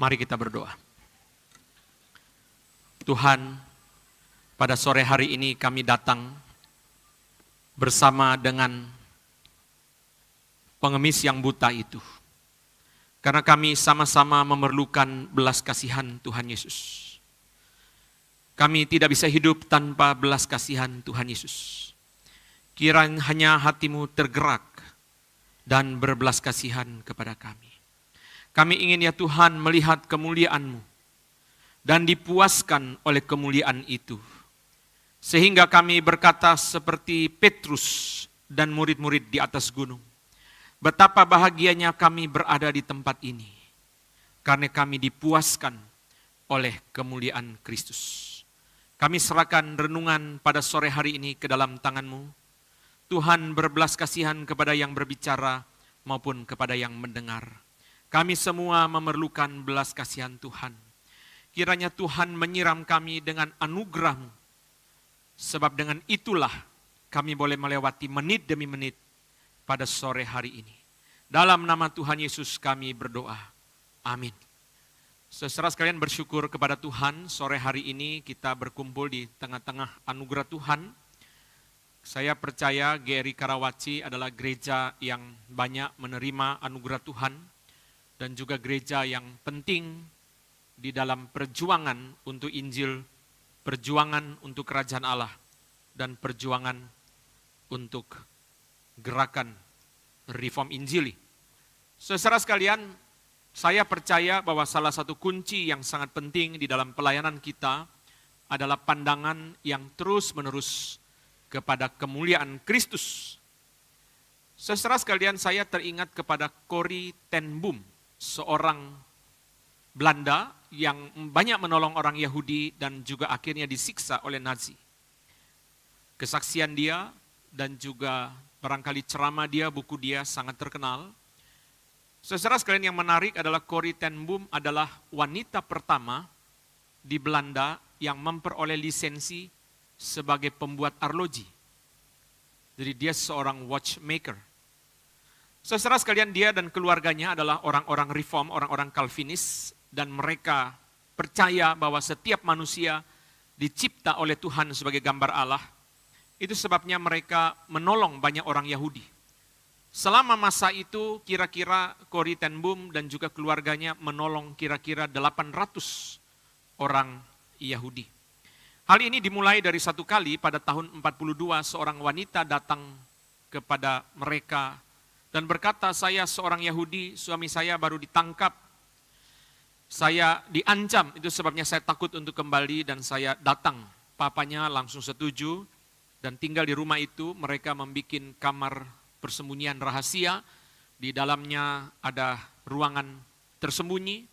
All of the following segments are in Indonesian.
Mari kita berdoa. Tuhan, pada sore hari ini kami datang bersama dengan pengemis yang buta itu. Karena kami sama-sama memerlukan belas kasihan Tuhan Yesus. Kami tidak bisa hidup tanpa belas kasihan Tuhan Yesus. Kiranya hanya hatimu tergerak dan berbelas kasihan kepada kami. Kami ingin ya Tuhan melihat kemuliaan-Mu dan dipuaskan oleh kemuliaan itu. Sehingga kami berkata seperti Petrus dan murid-murid di atas gunung. Betapa bahagianya kami berada di tempat ini. Karena kami dipuaskan oleh kemuliaan Kristus. Kami serahkan renungan pada sore hari ini ke dalam tangan-Mu. Tuhan berbelas kasihan kepada yang berbicara maupun kepada yang mendengar. Kami semua memerlukan belas kasihan Tuhan. Kiranya Tuhan menyiram kami dengan anugerah-Mu. Sebab dengan itulah kami boleh melewati menit demi menit pada sore hari ini. Dalam nama Tuhan Yesus kami berdoa. Amin. Saudara sekalian bersyukur kepada Tuhan, sore hari ini kita berkumpul di tengah-tengah anugerah Tuhan. Saya percaya GRI Karawaci adalah gereja yang banyak menerima anugerah Tuhan dan juga gereja yang penting di dalam perjuangan untuk Injil, perjuangan untuk kerajaan Allah, dan perjuangan untuk gerakan reform Injili. Saudara sekalian, saya percaya bahwa salah satu kunci yang sangat penting di dalam pelayanan kita adalah pandangan yang terus-menerus kepada kemuliaan Kristus. Saudara sekalian, saya teringat kepada Corrie ten Boom, seorang Belanda yang banyak menolong orang Yahudi dan juga akhirnya disiksa oleh Nazi. Kesaksian dia dan juga barangkali ceramah dia, buku dia sangat terkenal. Saudara sekalian, yang menarik adalah Corrie ten Boom adalah wanita pertama di Belanda yang memperoleh lisensi sebagai pembuat arloji. Jadi dia seorang watchmaker. Saudara sekalian, dia dan keluarganya adalah orang-orang reform, orang-orang Calvinis, dan mereka percaya bahwa setiap manusia dicipta oleh Tuhan sebagai gambar Allah. Itu sebabnya mereka menolong banyak orang Yahudi. Selama masa itu kira-kira Corrie ten Boom dan juga keluarganya menolong kira-kira 800 orang Yahudi. Hal ini dimulai dari satu kali pada tahun 42 seorang wanita datang kepada mereka dan berkata, saya seorang Yahudi, suami saya baru ditangkap. Saya diancam, itu sebabnya saya takut untuk kembali dan saya datang. Papanya langsung setuju dan tinggal di rumah itu. Mereka membuat kamar persembunyian rahasia. Di dalamnya ada ruangan tersembunyi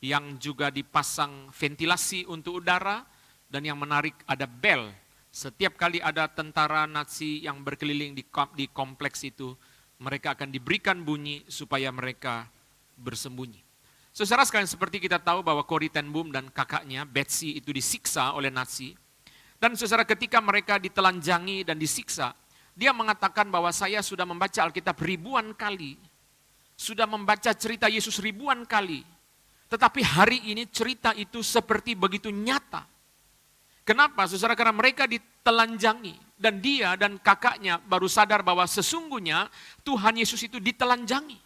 yang juga dipasang ventilasi untuk udara. Dan yang menarik ada bel. Setiap kali ada tentara Nazi yang berkeliling di kompleks itu, mereka akan diberikan bunyi supaya mereka bersembunyi. Saudara sekalian, seperti kita tahu bahwa Corrie ten Boom dan kakaknya Betsy itu disiksa oleh Nazi. Dan saudara, ketika mereka ditelanjangi dan disiksa, dia mengatakan bahwa saya sudah membaca Alkitab ribuan kali. Sudah membaca cerita Yesus ribuan kali. Tetapi hari ini cerita itu seperti begitu nyata. Kenapa? Saudara, karena mereka ditelanjangi. Dan dia dan kakaknya baru sadar bahwa sesungguhnya Tuhan Yesus itu ditelanjangi.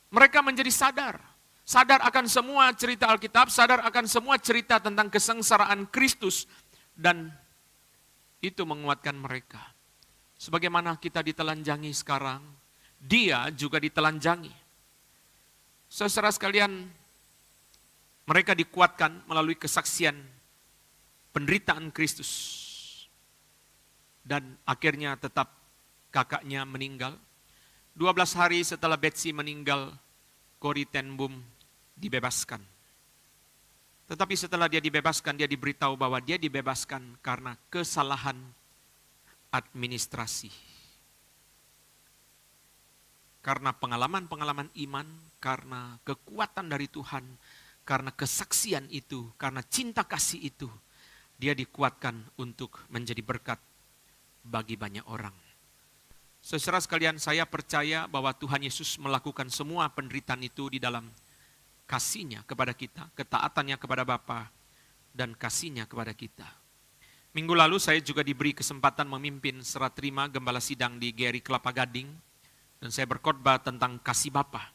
Mereka menjadi sadar. Sadar akan semua cerita Alkitab, sadar akan semua cerita tentang kesengsaraan Kristus. Dan itu menguatkan mereka. Sebagaimana kita ditelanjangi sekarang, dia juga ditelanjangi. Saudara sekalian, mereka dikuatkan melalui kesaksian penderitaan Kristus. Dan akhirnya tetap kakaknya meninggal. 12 hari setelah Betsy meninggal, Corrie ten Boom dibebaskan. Tetapi setelah dia dibebaskan, dia diberitahu bahwa dia dibebaskan karena kesalahan administrasi. Karena pengalaman-pengalaman iman, karena kekuatan dari Tuhan, karena kesaksian itu, karena cinta kasih itu, dia dikuatkan untuk menjadi berkat bagi banyak orang. Saudara sekalian, saya percaya bahwa Tuhan Yesus melakukan semua penderitaan itu di dalam kasih-Nya kepada kita, ketaatannya kepada Bapa, dan kasih-Nya kepada kita. Minggu lalu saya juga diberi kesempatan memimpin serah terima gembala sidang di GRI Kelapa Gading, dan saya berkhotbah tentang kasih Bapa.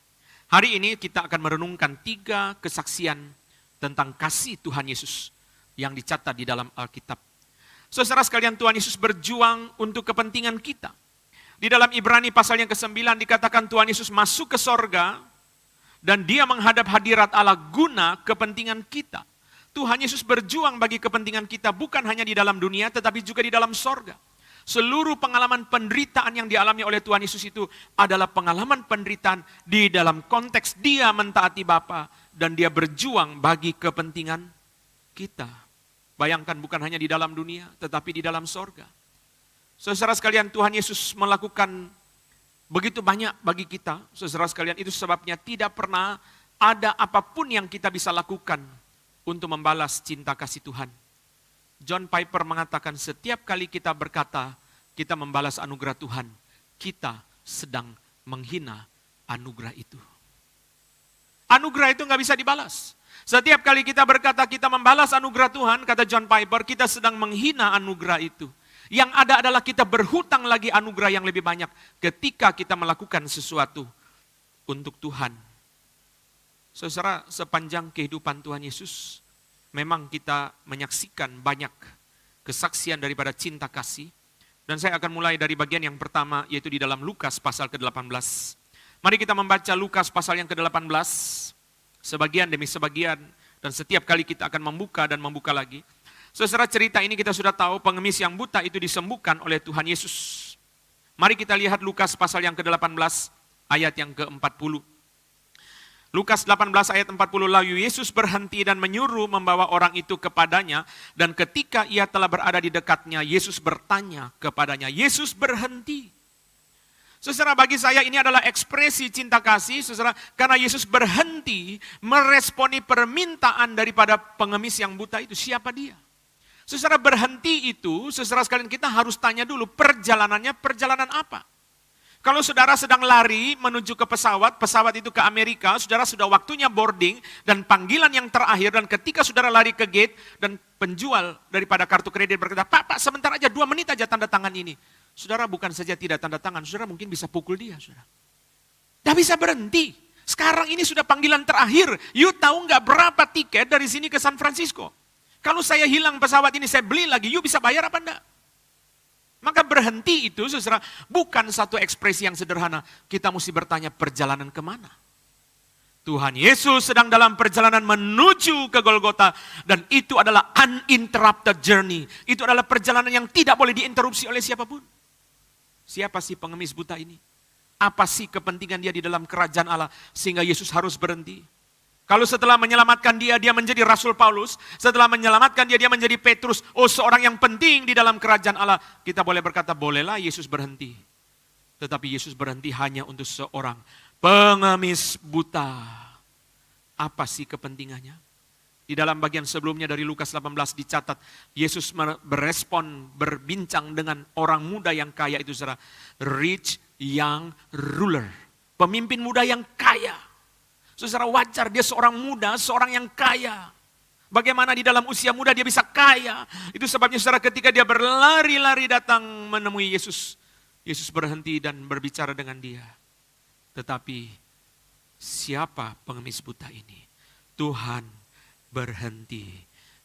Hari ini kita akan merenungkan 3 kesaksian tentang kasih Tuhan Yesus yang dicatat di dalam Alkitab. Saudara sekalian, Tuhan Yesus berjuang untuk kepentingan kita. Di dalam Ibrani pasal yang ke-9 dikatakan Tuhan Yesus masuk ke sorga dan dia menghadap hadirat Allah guna kepentingan kita. Tuhan Yesus berjuang bagi kepentingan kita bukan hanya di dalam dunia tetapi juga di dalam sorga. Seluruh pengalaman penderitaan yang dialami oleh Tuhan Yesus itu adalah pengalaman penderitaan di dalam konteks dia mentaati Bapa dan dia berjuang bagi kepentingan kita. Bayangkan bukan hanya di dalam dunia, tetapi di dalam sorga. Saudara sekalian, Tuhan Yesus melakukan begitu banyak bagi kita. Saudara sekalian, itu sebabnya tidak pernah ada apapun yang kita bisa lakukan untuk membalas cinta kasih Tuhan. John Piper mengatakan setiap kali kita berkata, kita membalas anugerah Tuhan, kita sedang menghina anugerah itu. Anugerah itu nggak bisa dibalas. Setiap kali kita berkata kita membalas anugerah Tuhan, kata John Piper, kita sedang menghina anugerah itu. Yang ada adalah kita berhutang lagi anugerah yang lebih banyak ketika kita melakukan sesuatu untuk Tuhan. Saudara, sepanjang kehidupan Tuhan Yesus, memang kita menyaksikan banyak kesaksian daripada cinta kasih. Dan saya akan mulai dari bagian yang pertama, yaitu di dalam Lukas pasal ke-18. Mari kita membaca Lukas pasal yang ke-18. Sebagian demi sebagian, dan setiap kali kita akan membuka dan membuka lagi. Saudara, cerita ini kita sudah tahu pengemis yang buta itu disembuhkan oleh Tuhan Yesus. Mari kita lihat Lukas pasal yang ke-18 ayat yang ke-40. Lukas 18 ayat 40, lalu Yesus berhenti dan menyuruh membawa orang itu kepadanya, dan ketika ia telah berada di dekatnya, Yesus bertanya kepadanya. Yesus berhenti. Saudara, bagi saya ini adalah ekspresi cinta kasih, saudara, karena Yesus berhenti meresponi permintaan daripada pengemis yang buta itu. Siapa dia? Saudara, berhenti itu, saudara sekalian, kita harus tanya dulu perjalanannya, perjalanan apa? Kalau saudara sedang lari menuju ke pesawat itu ke Amerika, saudara sudah waktunya boarding dan panggilan yang terakhir, dan ketika saudara lari ke gate dan penjual daripada kartu kredit berkata, Pak, sebentar aja, 2 menit aja tanda tangan ini. Saudara bukan saja tidak tanda tangan, saudara mungkin bisa pukul dia, saudara. Tidak bisa berhenti. Sekarang ini sudah panggilan terakhir. You tahu nggak berapa tiket dari sini ke San Francisco? Kalau saya hilang pesawat ini, saya beli lagi, you bisa bayar apa enggak? Maka berhenti itu, saudara, bukan satu ekspresi yang sederhana. Kita mesti bertanya perjalanan kemana? Tuhan Yesus sedang dalam perjalanan menuju ke Golgota, dan itu adalah uninterrupted journey. Itu adalah perjalanan yang tidak boleh diinterupsi oleh siapapun. Siapa sih pengemis buta ini? Apa sih kepentingan dia di dalam kerajaan Allah sehingga Yesus harus berhenti? Kalau setelah menyelamatkan dia menjadi Rasul Paulus. Setelah menyelamatkan dia menjadi Petrus. Oh, seorang yang penting di dalam kerajaan Allah. Kita boleh berkata, bolehlah Yesus berhenti. Tetapi Yesus berhenti hanya untuk seorang pengemis buta. Apa sih kepentingannya? Di dalam bagian sebelumnya dari Lukas 18 dicatat, Yesus berespon, berbincang dengan orang muda yang kaya itu, saudara. Rich young ruler. Pemimpin muda yang kaya. Saudara, wajar dia seorang muda, seorang yang kaya. Bagaimana di dalam usia muda dia bisa kaya. Itu sebabnya saudara ketika dia berlari-lari datang menemui Yesus. Yesus berhenti dan berbicara dengan dia. Tetapi siapa pengemis buta ini? Tuhan berhenti.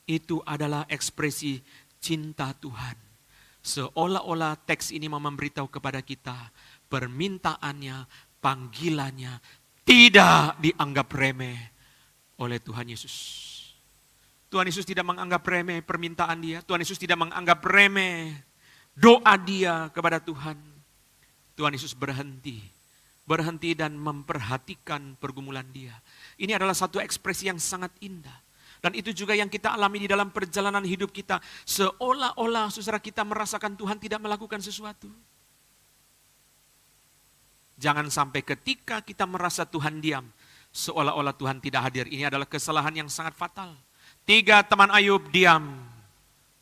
Itu adalah ekspresi cinta Tuhan. Seolah-olah teks ini memberitahu kepada kita, permintaannya, panggilannya tidak dianggap remeh oleh Tuhan Yesus. Tuhan Yesus tidak menganggap remeh permintaan dia. Tuhan Yesus tidak menganggap remeh doa dia kepada Tuhan. Tuhan Yesus berhenti dan memperhatikan pergumulan dia. Ini adalah satu ekspresi yang sangat indah. Dan itu juga yang kita alami di dalam perjalanan hidup kita. Seolah-olah saudara kita merasakan Tuhan tidak melakukan sesuatu. Jangan sampai ketika kita merasa Tuhan diam, seolah-olah Tuhan tidak hadir. Ini adalah kesalahan yang sangat fatal. 3 teman Ayub diam,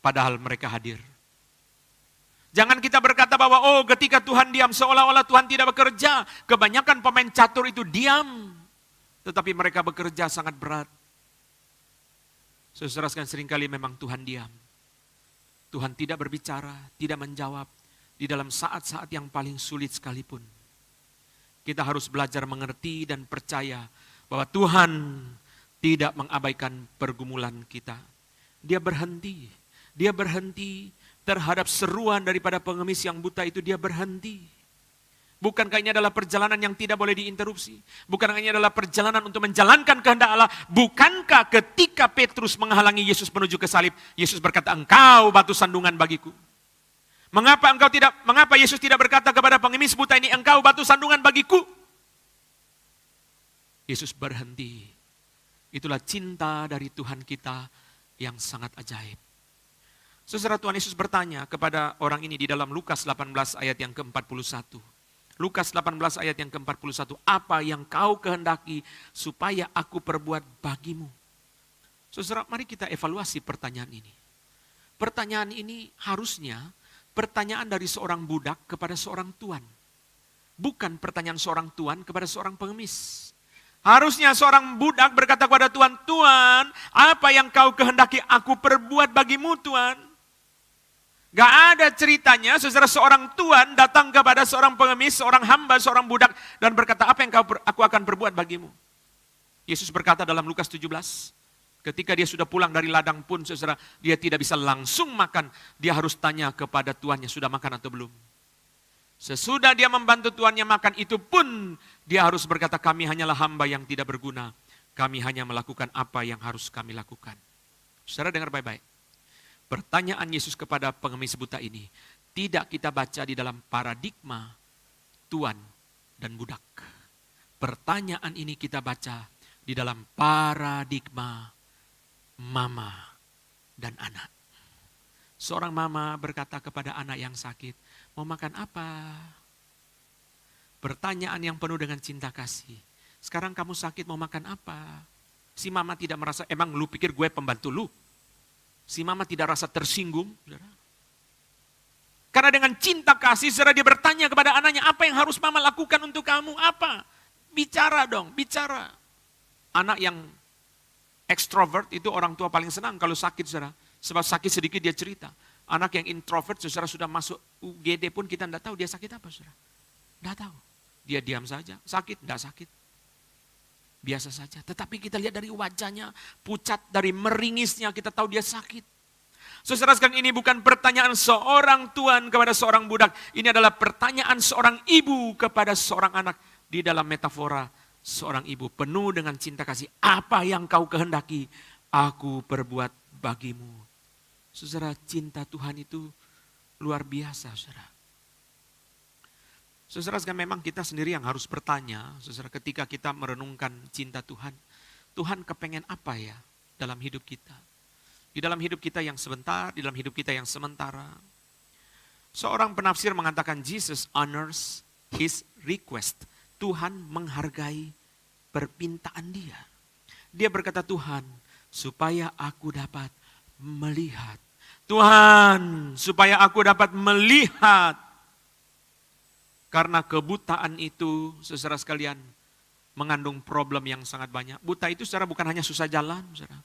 padahal mereka hadir. Jangan kita berkata bahwa ketika Tuhan diam, seolah-olah Tuhan tidak bekerja. Kebanyakan pemain catur itu diam. Tetapi mereka bekerja sangat berat. Saudara sekalian, seringkali memang Tuhan diam. Tuhan tidak berbicara, tidak menjawab di dalam saat-saat yang paling sulit sekalipun. Kita harus belajar mengerti dan percaya bahwa Tuhan tidak mengabaikan pergumulan kita. Dia berhenti terhadap seruan daripada pengemis yang buta itu, dia berhenti. Bukankah ini adalah perjalanan yang tidak boleh diinterupsi? Bukankah ini adalah perjalanan untuk menjalankan kehendak Allah? Bukankah ketika Petrus menghalangi Yesus menuju ke salib, Yesus berkata, "Engkau batu sandungan bagiku." Mengapa Yesus tidak berkata kepada pengemis buta ini, "Engkau batu sandungan bagiku"? Yesus berhenti. Itulah cinta dari Tuhan kita yang sangat ajaib. Saudara, Tuhan Yesus bertanya kepada orang ini di dalam Lukas 18 ayat yang ke-41. Lukas 18 ayat yang ke-41, "Apa yang kau kehendaki supaya aku perbuat bagimu?" Saudara, mari kita evaluasi pertanyaan ini. Pertanyaan ini harusnya pertanyaan dari seorang budak kepada seorang tuan. Bukan pertanyaan seorang tuan kepada seorang pengemis. Harusnya seorang budak berkata kepada Tuhan, "Tuhan, apa yang kau kehendaki aku perbuat bagimu, Tuhan?" Gak ada ceritanya, saudara, seorang tuan datang kepada seorang pengemis, seorang hamba, seorang budak, dan berkata, "Apa yang aku akan perbuat bagimu?" Yesus berkata dalam Lukas 17, ketika dia sudah pulang dari ladang pun, saudara, dia tidak bisa langsung makan. Dia harus tanya kepada tuannya, sudah makan atau belum. Sesudah dia membantu tuannya makan, itu pun dia harus berkata, "Kami hanyalah hamba yang tidak berguna. Kami hanya melakukan apa yang harus kami lakukan." Saudara, dengar baik-baik. Pertanyaan Yesus kepada pengemis buta ini tidak kita baca di dalam paradigma tuan dan budak. Pertanyaan ini kita baca di dalam paradigma mama dan anak. Seorang mama berkata kepada anak yang sakit, "Mau makan apa?" Pertanyaan yang penuh dengan cinta kasih. "Sekarang kamu sakit, mau makan apa?" Si mama tidak merasa, "Emang lu pikir gue pembantu lu?" Si mama tidak rasa tersinggung. Saudara. Karena dengan cinta kasih, saudara, dia bertanya kepada anaknya, "Apa yang harus mama lakukan untuk kamu? Apa? Bicara dong, bicara." Anak yang ekstrovert itu orang tua paling senang kalau sakit, saudara. Sebab sakit sedikit dia cerita. Anak yang introvert, saudara, sudah masuk UGD pun kita tidak tahu dia sakit apa, saudara. Tidak tahu. Dia diam saja, sakit, tidak sakit. Biasa saja, tetapi kita lihat dari wajahnya, pucat, dari meringisnya, kita tahu dia sakit. Saudara sekalian, ini bukan pertanyaan seorang tuan kepada seorang budak. Ini adalah pertanyaan seorang ibu kepada seorang anak. Di dalam metafora, seorang ibu penuh dengan cinta kasih. "Apa yang kau kehendaki, aku perbuat bagimu." Saudara, cinta Tuhan itu luar biasa, saudara. Saudara, memang kita sendiri yang harus bertanya, saudara, ketika kita merenungkan cinta Tuhan, Tuhan kepengen apa ya dalam hidup kita? Di dalam hidup kita yang sebentar, di dalam hidup kita yang sementara. Seorang penafsir mengatakan Jesus honors his request. Tuhan menghargai permintaan dia. Dia berkata, "Tuhan, supaya aku dapat melihat. Tuhan, supaya aku dapat melihat." Karena kebutaan itu, saudara sekalian, mengandung problem yang sangat banyak. Buta itu, saudara, bukan hanya susah jalan, saudara.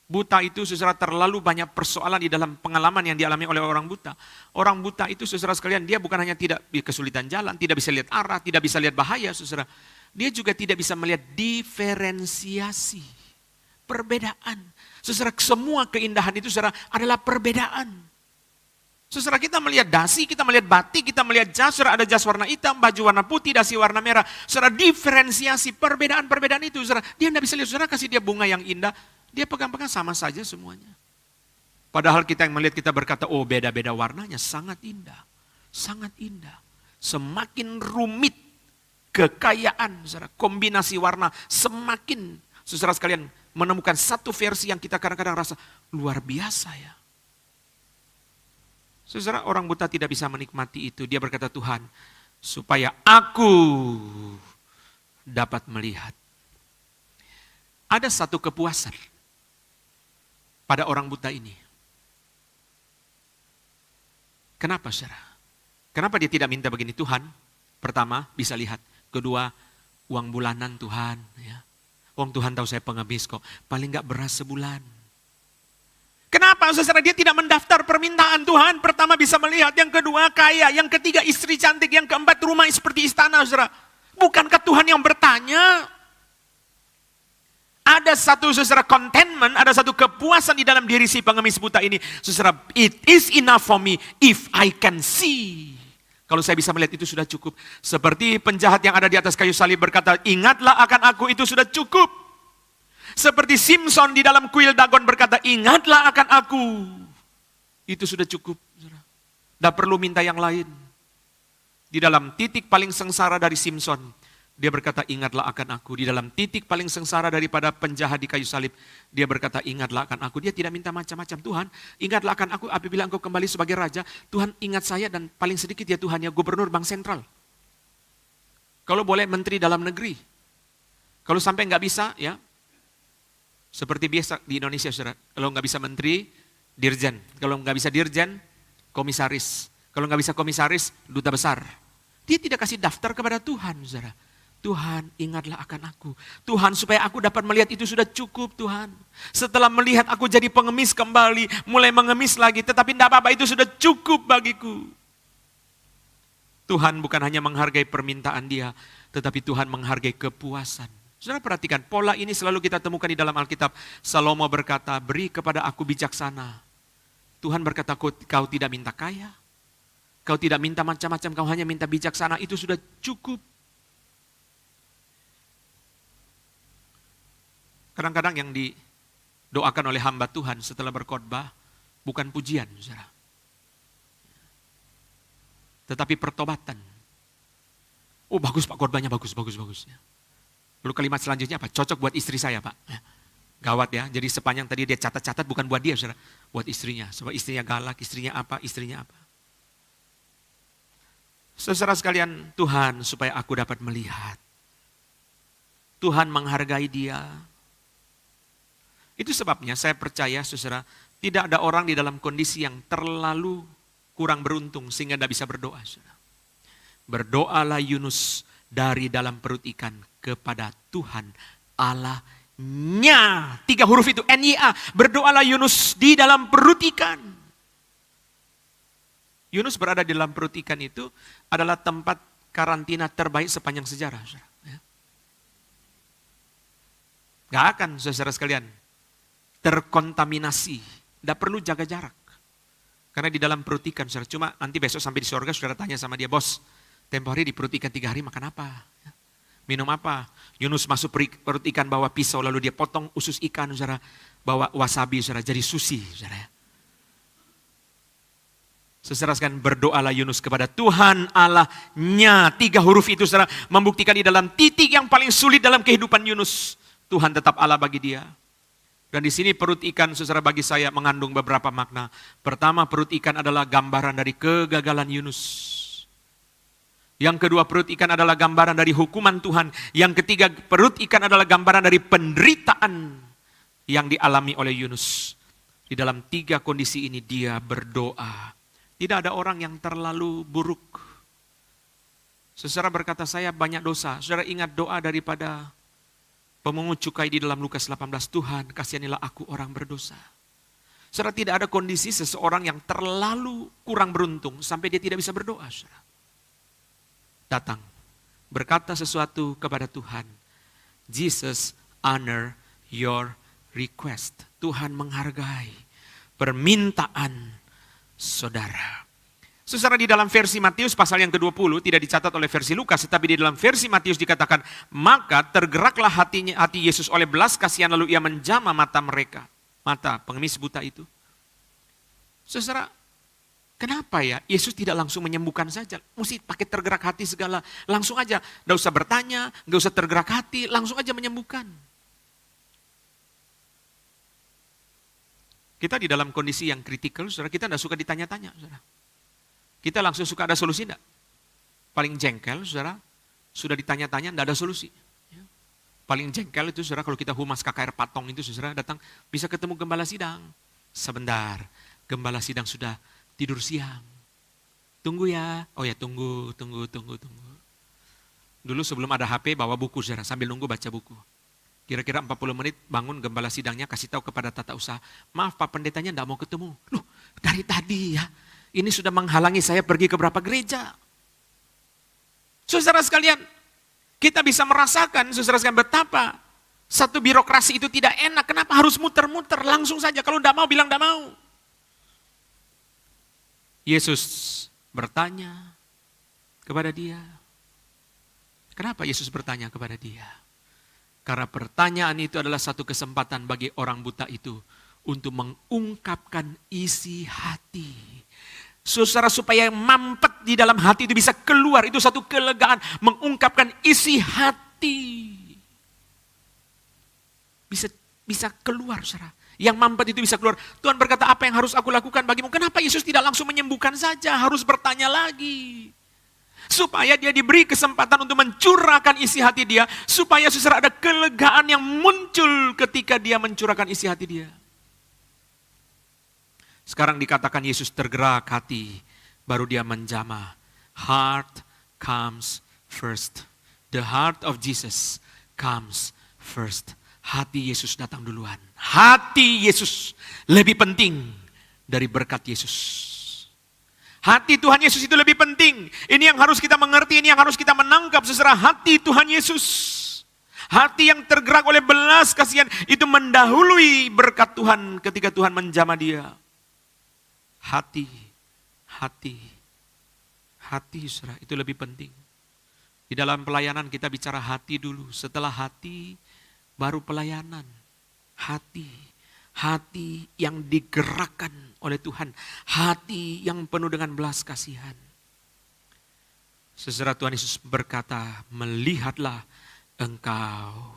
Buta itu, saudara, terlalu banyak persoalan di dalam pengalaman yang dialami oleh orang buta. Orang buta itu, saudara sekalian, dia bukan hanya tidak kesulitan jalan, tidak bisa lihat arah, tidak bisa lihat bahaya, saudara. Dia juga tidak bisa melihat diferensiasi, perbedaan. Saudara, semua keindahan itu, saudara, adalah perbedaan. Saudara, kita melihat dasi, kita melihat batik, kita melihat jas, saudara, ada jas warna hitam, baju warna putih, dasi warna merah. Saudara, diferensiasi perbedaan-perbedaan itu, saudara, dia tidak bisa lihat. Saudara, kasih dia bunga yang indah, dia pegang-pegang sama saja semuanya. Padahal kita yang melihat, kita berkata, "Oh, beda-beda warnanya, sangat indah, sangat indah." Semakin rumit kekayaan, saudara, kombinasi warna, semakin, saudara sekalian, menemukan satu versi yang kita kadang-kadang rasa luar biasa ya. Saudara, orang buta tidak bisa menikmati itu. Dia berkata, "Tuhan, supaya aku dapat melihat." Ada satu kepuasan pada orang buta ini. Kenapa, saudara? Kenapa dia tidak minta begini? Tuhan, pertama, bisa lihat. Kedua, uang bulanan Tuhan. Ya. Uang Tuhan tahu saya pengemis kok, paling gak beras sebulan. Kenapa saudara? Dia tidak mendaftar permintaan Tuhan. Pertama bisa melihat, yang kedua kaya, yang ketiga istri cantik, yang keempat rumah seperti istana saudara. Bukankah Tuhan yang bertanya? Ada satu saudara contentment, ada satu kepuasan di dalam diri si pengemis buta ini. Saudara, it is enough for me if I can see. Kalau saya bisa melihat itu sudah cukup. Seperti penjahat yang ada di atas kayu salib berkata, ingatlah akan aku, itu sudah cukup. Seperti Simpson di dalam kuil Dagon berkata, ingatlah akan aku. Itu sudah cukup. Tidak perlu minta yang lain. Di dalam titik paling sengsara dari Simpson, dia berkata, ingatlah akan aku. Di dalam titik paling sengsara daripada penjahat di kayu salib, dia berkata, ingatlah akan aku. Dia tidak minta macam-macam. Tuhan, ingatlah akan aku apabila engkau kembali sebagai raja. Tuhan, ingat saya, dan paling sedikit ya Tuhan, ya gubernur bank sentral. Kalau boleh menteri dalam negeri. Kalau sampai nggak bisa, ya seperti biasa di Indonesia, saudara. Kalau nggak bisa menteri, dirjen. Kalau nggak bisa dirjen, komisaris. Kalau nggak bisa komisaris, duta besar. Dia tidak kasih daftar kepada Tuhan, saudara. Tuhan, ingatlah akan aku. Tuhan, supaya aku dapat melihat itu sudah cukup, Tuhan. Setelah melihat aku jadi pengemis kembali, mulai mengemis lagi. Tetapi tidak apa-apa, itu sudah cukup bagiku. Tuhan bukan hanya menghargai permintaan dia, tetapi Tuhan menghargai kepuasan. Saudara perhatikan, pola ini selalu kita temukan di dalam Alkitab. Salomo berkata, beri kepada aku bijaksana. Tuhan berkata, kau tidak minta kaya. Kau tidak minta macam-macam, kau hanya minta bijaksana. Itu sudah cukup. Kadang-kadang yang didoakan oleh hamba Tuhan setelah berkhotbah, bukan pujian, saudara. Tetapi pertobatan. Oh bagus Pak, khotbahnya bagus. Lalu kalimat selanjutnya apa? Cocok buat istri saya Pak. Gawat ya, jadi sepanjang tadi dia catat-catat bukan buat dia saudara. Buat istrinya, sebab istrinya galak, istrinya apa. Saudara sekalian, Tuhan supaya aku dapat melihat. Tuhan menghargai dia. Itu sebabnya saya percaya saudara, tidak ada orang di dalam kondisi yang terlalu kurang beruntung sehingga tidak bisa berdoa. Saudara. Berdoalah Yunus dari dalam perut ikan kepada Tuhan Allahnya. 3 huruf itu, N-Y-A. Berdoalah Yunus di dalam perut ikan. Yunus berada di dalam perut ikan itu adalah tempat karantina terbaik sepanjang sejarah. Gak akan saudara sekalian terkontaminasi. Tidak perlu jaga jarak. Karena di dalam perut ikan, saudara, cuma nanti besok sampai di surga saudara tanya sama dia, bos, tempo hari di perut ikan 3 hari makan apa? Minum apa? Yunus masuk perut ikan bawa pisau lalu dia potong usus ikan, saudara, bawa wasabi, saudara, jadi sushi, saudara. Saudara sekalian, berdoalah Yunus kepada Tuhan Allahnya. 3 huruf itu saudara membuktikan di dalam titik yang paling sulit dalam kehidupan Yunus, Tuhan tetap Allah bagi dia. Dan di sini perut ikan saudara bagi saya mengandung beberapa makna. Pertama, perut ikan adalah gambaran dari kegagalan Yunus. Yang kedua, perut ikan adalah gambaran dari hukuman Tuhan. Yang ketiga, perut ikan adalah gambaran dari penderitaan yang dialami oleh Yunus. Di dalam 3 kondisi ini dia berdoa. Tidak ada orang yang terlalu buruk. Saudara berkata, saya banyak dosa. Saudara ingat doa daripada pemungut cukai di dalam Lukas 18, Tuhan kasihanilah aku orang berdosa. Saudara, tidak ada kondisi seseorang yang terlalu kurang beruntung sampai dia tidak bisa berdoa. Saudara. Datang, berkata sesuatu kepada Tuhan. Jesus honor your request. Tuhan menghargai permintaan saudara. Saudara, di dalam versi Matius pasal yang ke-20 tidak dicatat oleh versi Lukas, tetapi di dalam versi Matius dikatakan, maka tergeraklah hati Yesus oleh belas kasihan lalu ia menjamah mata mereka, mata pengemis buta itu. Saudara, kenapa ya Yesus tidak langsung menyembuhkan saja? Mesti pakai tergerak hati segala, langsung aja, tidak usah bertanya, nggak usah tergerak hati, langsung aja menyembuhkan. Kita di dalam kondisi yang kritikal, saudara, kita tidak suka ditanya-tanya, saudara. Kita langsung suka ada solusi enggak? Paling jengkel, saudara, sudah ditanya-tanya enggak ada solusi. Paling jengkel itu, saudara, kalau kita humas KKR Patong itu, saudara, datang, bisa ketemu gembala sidang. Sebentar, gembala sidang sudah tidur siang. Tunggu ya. Oh ya, tunggu. Dulu sebelum ada HP bawa buku saudara, sambil nunggu baca buku. Kira-kira 40 menit bangun gembala sidangnya kasih tahu kepada tata usaha, maaf Pak Pendetanya enggak mau ketemu. Loh, dari tadi ya, ini sudah menghalangi saya pergi ke beberapa gereja. Saudara sekalian, kita bisa merasakan saudara sekalian betapa satu birokrasi itu tidak enak. Kenapa harus muter-muter? Langsung saja, kalau enggak mau bilang enggak mau. Yesus bertanya kepada dia. Kenapa Yesus bertanya kepada dia? Karena pertanyaan itu adalah satu kesempatan bagi orang buta itu untuk mengungkapkan isi hati. Saudara, supaya yang mampet di dalam hati itu bisa keluar, itu satu kelegaan, mengungkapkan isi hati. Bisa keluar, saudara. Yang mampet itu bisa keluar. Tuhan berkata, apa yang harus aku lakukan bagimu? Kenapa Yesus tidak langsung menyembuhkan saja? Harus bertanya lagi. Supaya dia diberi kesempatan untuk mencurahkan isi hati dia. Supaya saudara ada kelegaan yang muncul ketika dia mencurahkan isi hati dia. Sekarang dikatakan Yesus tergerak hati. Baru dia menjamah. Heart comes first. The heart of Jesus comes first. Hati Yesus datang duluan. Hati Yesus lebih penting dari berkat Yesus. Hati Tuhan Yesus itu lebih penting. Ini yang harus kita mengerti, ini yang harus kita menangkap. Saudara, hati Tuhan Yesus. Hati yang tergerak oleh belas kasihan itu mendahului berkat Tuhan ketika Tuhan menjamah dia. Hati, saudara, itu lebih penting. Di dalam pelayanan kita bicara hati dulu. Setelah hati, baru pelayanan. Hati yang digerakkan oleh Tuhan. Hati yang penuh dengan belas kasihan. Saudara, Tuhan Yesus berkata, melihatlah engkau.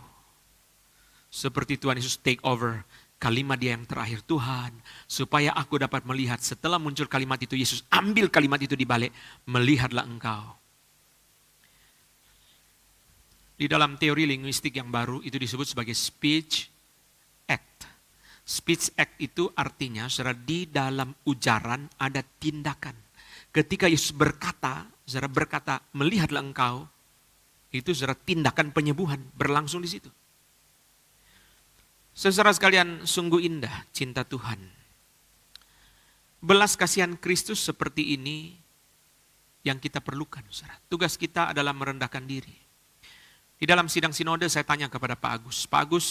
Seperti Tuhan Yesus take over kalimat dia yang terakhir. Tuhan, supaya aku dapat melihat. Setelah muncul kalimat itu, Yesus ambil kalimat itu dibalik. Melihatlah engkau. Di dalam teori linguistik yang baru, itu disebut sebagai speech act. Speech act itu artinya, saudara, di dalam ujaran ada tindakan. Ketika Yesus berkata, saudara berkata, melihatlah engkau, itu saudara tindakan penyembuhan berlangsung di situ. Saudara sekalian, sungguh indah cinta Tuhan. Belas kasihan Kristus seperti ini yang kita perlukan, saudara. Tugas kita adalah merendahkan diri. Di dalam sidang sinode saya tanya kepada Pak Agus, Pak Agus,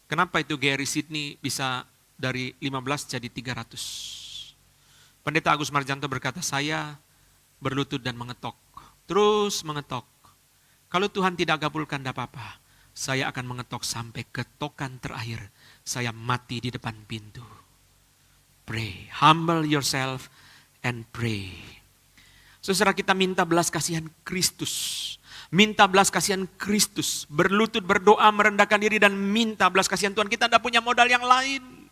kenapa itu Gary Sidney bisa dari 15 jadi 300? Pendeta Agus Marjanto berkata, saya berlutut dan mengetok. Terus mengetok. Kalau Tuhan tidak kabulkan, tidak apa-apa. Saya akan mengetok sampai ketokan terakhir. Saya mati di depan pintu. Pray. Humble yourself and pray. Saudara, kita minta belas kasihan Kristus. Minta belas kasihan Kristus, berlutut berdoa, merendahkan diri dan minta belas kasihan Tuhan. Kita tidak punya modal yang lain.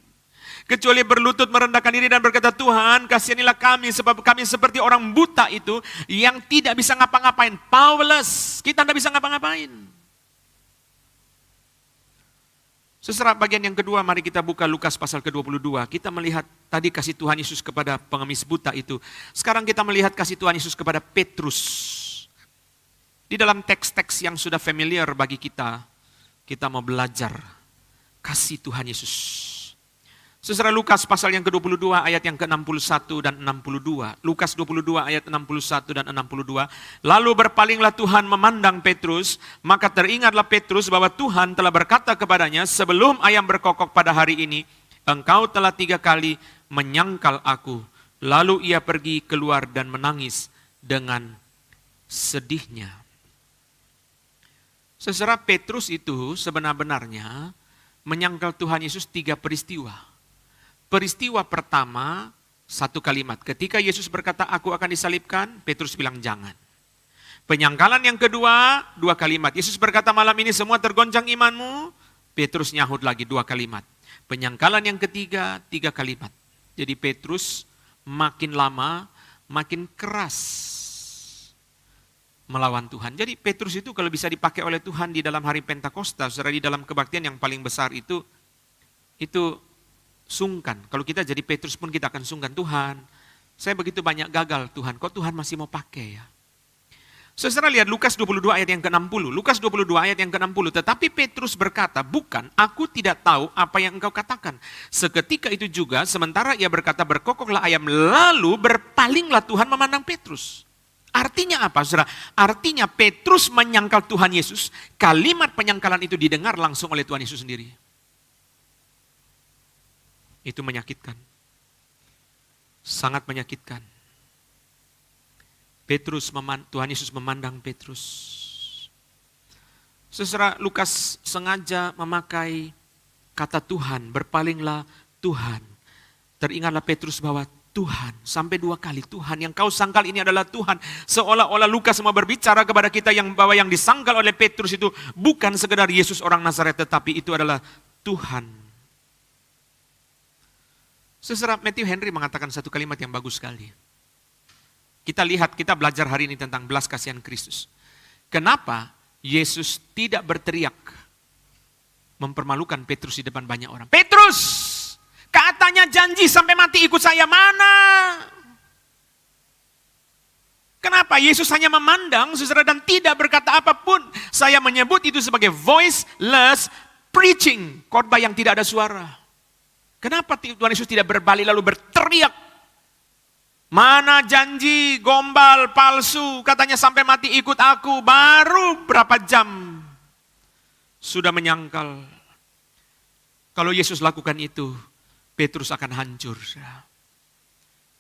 Kecuali berlutut merendahkan diri dan berkata, Tuhan kasihanilah kami sebab kami seperti orang buta itu yang tidak bisa ngapa-ngapain. Powerless, kita tidak bisa ngapa-ngapain. Saudara, bagian yang kedua, mari kita buka Lukas pasal ke-22. Kita melihat tadi kasih Tuhan Yesus kepada pengemis buta itu. Sekarang kita melihat kasih Tuhan Yesus kepada Petrus. Di dalam teks-teks yang sudah familiar bagi kita, kita mau belajar kasih Tuhan Yesus. Saudara, Lukas pasal yang ke-22 ayat yang ke-61 dan 62. Lukas 22 ayat 61 dan 62. Lalu berpalinglah Tuhan memandang Petrus, maka teringatlah Petrus bahwa Tuhan telah berkata kepadanya, sebelum ayam berkokok pada hari ini, engkau telah 3 kali menyangkal aku. Lalu ia pergi keluar dan menangis dengan sedihnya. Saudara, Petrus itu sebenar-benarnya menyangkal Tuhan Yesus 3 peristiwa. Peristiwa pertama, 1 kalimat. Ketika Yesus berkata, aku akan disalibkan, Petrus bilang jangan. Penyangkalan yang kedua, 2 kalimat. Yesus berkata, malam ini semua tergoncang imanmu. Petrus nyahut lagi 2 kalimat. Penyangkalan yang ketiga, 3 kalimat. Jadi Petrus makin lama, makin keras melawan Tuhan. Jadi Petrus itu kalau bisa dipakai oleh Tuhan di dalam hari Pentakosta, saudara, di dalam kebaktian yang paling besar itu sungkan. Kalau kita jadi Petrus pun kita akan sungkan, Tuhan, saya begitu banyak gagal Tuhan, kok Tuhan masih mau pakai ya? Saudara lihat Lukas 22 ayat yang ke-60. Lukas 22 ayat yang ke-60. Tetapi Petrus berkata, bukan, aku tidak tahu apa yang engkau katakan. Seketika itu juga, sementara ia berkata, berkokoklah ayam, lalu berpalinglah Tuhan memandang Petrus. Artinya apa, saudara? Artinya Petrus menyangkal Tuhan Yesus. Kalimat penyangkalan itu didengar langsung oleh Tuhan Yesus sendiri. Itu menyakitkan. Sangat menyakitkan. Tuhan Yesus memandang Petrus. Saudara, Lukas sengaja memakai kata Tuhan, berpalinglah Tuhan. Teringatlah Petrus bahwa Tuhan, sampai 2 kali Tuhan, yang kau sangkal ini adalah Tuhan. Seolah-olah Lukas semua berbicara kepada kita bahwa yang disangkal oleh Petrus itu bukan sekedar Yesus orang Nazaret, tetapi itu adalah Tuhan. Saudara, Matthew Henry mengatakan satu kalimat yang bagus sekali. Kita belajar hari ini tentang belas kasihan Kristus. Kenapa Yesus tidak berteriak mempermalukan Petrus di depan banyak orang? Petrus, katanya janji sampai mati ikut saya, mana? Kenapa Yesus hanya memandang, saudara, dan tidak berkata apapun? Saya menyebut itu sebagai voiceless preaching, khotbah yang tidak ada suara. Kenapa Tuhan Yesus tidak berbalik lalu berteriak? Mana janji, gombal, palsu, katanya sampai mati ikut aku, baru berapa jam sudah menyangkal. Kalau Yesus lakukan itu, Petrus akan hancur.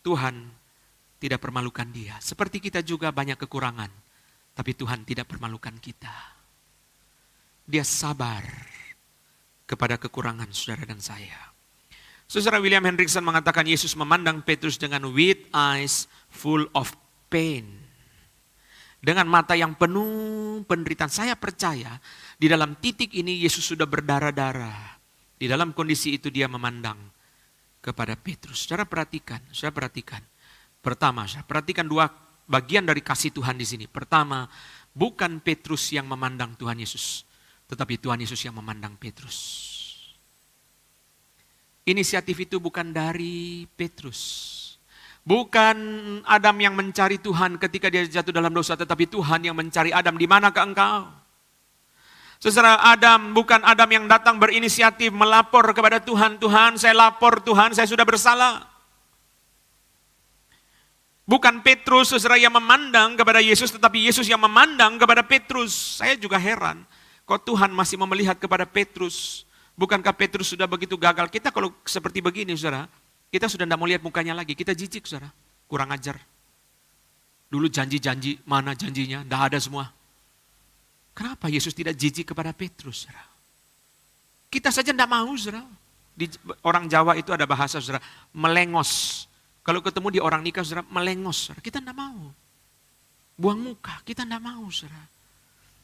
Tuhan tidak permalukan dia. Seperti kita juga banyak kekurangan, tapi Tuhan tidak permalukan kita. Dia sabar kepada kekurangan saudara dan saya. Saudara, William Hendriksen mengatakan Yesus memandang Petrus dengan with eyes full of pain. Dengan mata yang penuh penderitaan. Saya percaya di dalam titik ini Yesus sudah berdarah-darah. Di dalam kondisi itu dia memandang kepada Petrus. Saudara perhatikan. Pertama, perhatikan 2 bagian dari kasih Tuhan di sini. Pertama, bukan Petrus yang memandang Tuhan Yesus, tetapi Tuhan Yesus yang memandang Petrus. Inisiatif itu bukan dari Petrus. Bukan Adam yang mencari Tuhan ketika dia jatuh dalam dosa, tetapi Tuhan yang mencari Adam. Di manakah engkau? Saudara, bukan Adam yang datang berinisiatif melapor kepada Tuhan. Tuhan, saya lapor, Tuhan, saya sudah bersalah. Bukan Petrus, saudara, yang memandang kepada Yesus, tetapi Yesus yang memandang kepada Petrus. Saya juga heran, kok Tuhan masih melihat kepada Petrus. Bukankah Petrus sudah begitu gagal? Kita kalau seperti begini, saudara, kita sudah tidak mau lihat mukanya lagi. Kita jijik, saudara. Kurang ajar. Dulu janji-janji, mana janjinya? Tidak ada semua. Kenapa Yesus tidak jijik kepada Petrus, saudara? Kita saja tidak mau, saudara. Di orang Jawa itu ada bahasa, saudara, melengos. Kalau ketemu di orang nikah, saudara, melengos. Saudara. Kita tidak mau. Buang muka, kita tidak mau, saudara.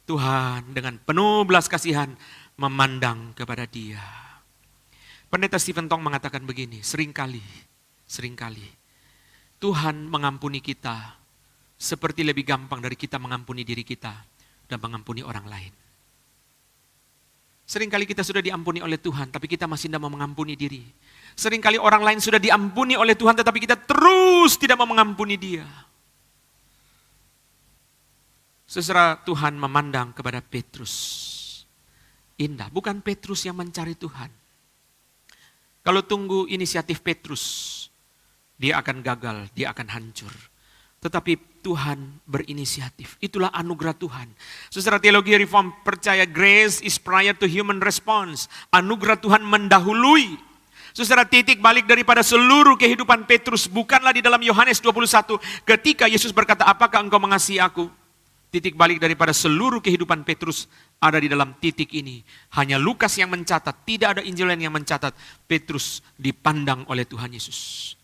Tuhan dengan penuh belas kasihan memandang kepada dia. Pendeta Stephen Tong mengatakan begini, seringkali Tuhan mengampuni kita seperti lebih gampang dari kita mengampuni diri kita dan mengampuni orang lain. Seringkali kita sudah diampuni oleh Tuhan, tapi kita masih tidak mau mengampuni diri. Seringkali orang lain sudah diampuni oleh Tuhan, tetapi kita terus tidak mau mengampuni dia. Saudara, Tuhan memandang kepada Petrus. Indah, bukan Petrus yang mencari Tuhan. Kalau tunggu inisiatif Petrus, dia akan gagal, dia akan hancur. Tetapi Tuhan berinisiatif. Itulah anugerah Tuhan. Saudara, teologi reform percaya grace is prior to human response. Anugerah Tuhan mendahului. Saudara, titik balik daripada seluruh kehidupan Petrus bukanlah di dalam Yohanes 21 ketika Yesus berkata, apakah engkau mengasihi aku? Titik balik daripada seluruh kehidupan Petrus ada di dalam titik ini. Hanya Lukas yang mencatat, tidak ada Injil lain yang mencatat Petrus dipandang oleh Tuhan Yesus.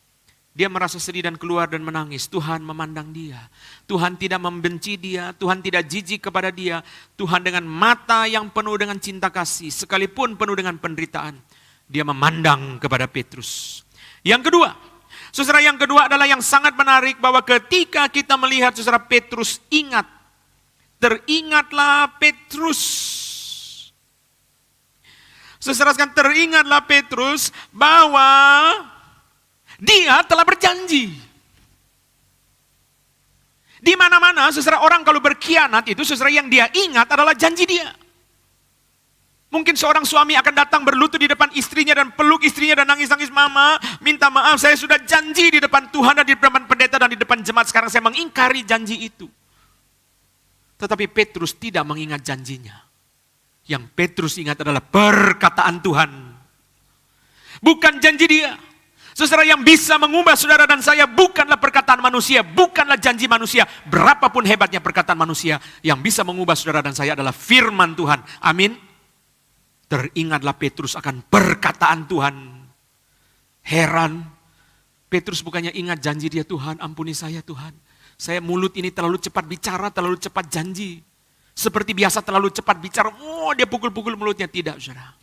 Dia merasa sedih dan keluar dan menangis. Tuhan memandang dia. Tuhan tidak membenci dia. Tuhan tidak jijik kepada dia. Tuhan dengan mata yang penuh dengan cinta kasih, sekalipun penuh dengan penderitaan, dia memandang kepada Petrus. Yang kedua, saudara, yang kedua adalah yang sangat menarik, bahwa ketika kita melihat saudara Petrus ingat, teringatlah Petrus. Saudara sekalian, teringatlah Petrus bahwa dia telah berjanji. Di mana-mana saudara, orang kalau berkhianat itu saudara, yang dia ingat adalah janji dia. Mungkin seorang suami akan datang berlutut di depan istrinya dan peluk istrinya dan nangis-nangis, "Mama, minta maaf, saya sudah janji di depan Tuhan dan di depan pendeta dan di depan jemaat, sekarang saya mengingkari janji itu." Tetapi Petrus tidak mengingat janjinya. Yang Petrus ingat adalah perkataan Tuhan. Bukan janji dia. Saudara, yang bisa mengubah saudara dan saya bukanlah perkataan manusia, bukanlah janji manusia. Berapapun hebatnya perkataan manusia, yang bisa mengubah saudara dan saya adalah firman Tuhan. Amin. Teringatlah Petrus akan perkataan Tuhan. Heran, Petrus bukannya ingat janji dia, "Tuhan, ampuni saya Tuhan. Saya mulut ini terlalu cepat bicara, terlalu cepat janji. Seperti biasa terlalu cepat bicara." Oh, dia pukul-pukul mulutnya. Tidak, saudara.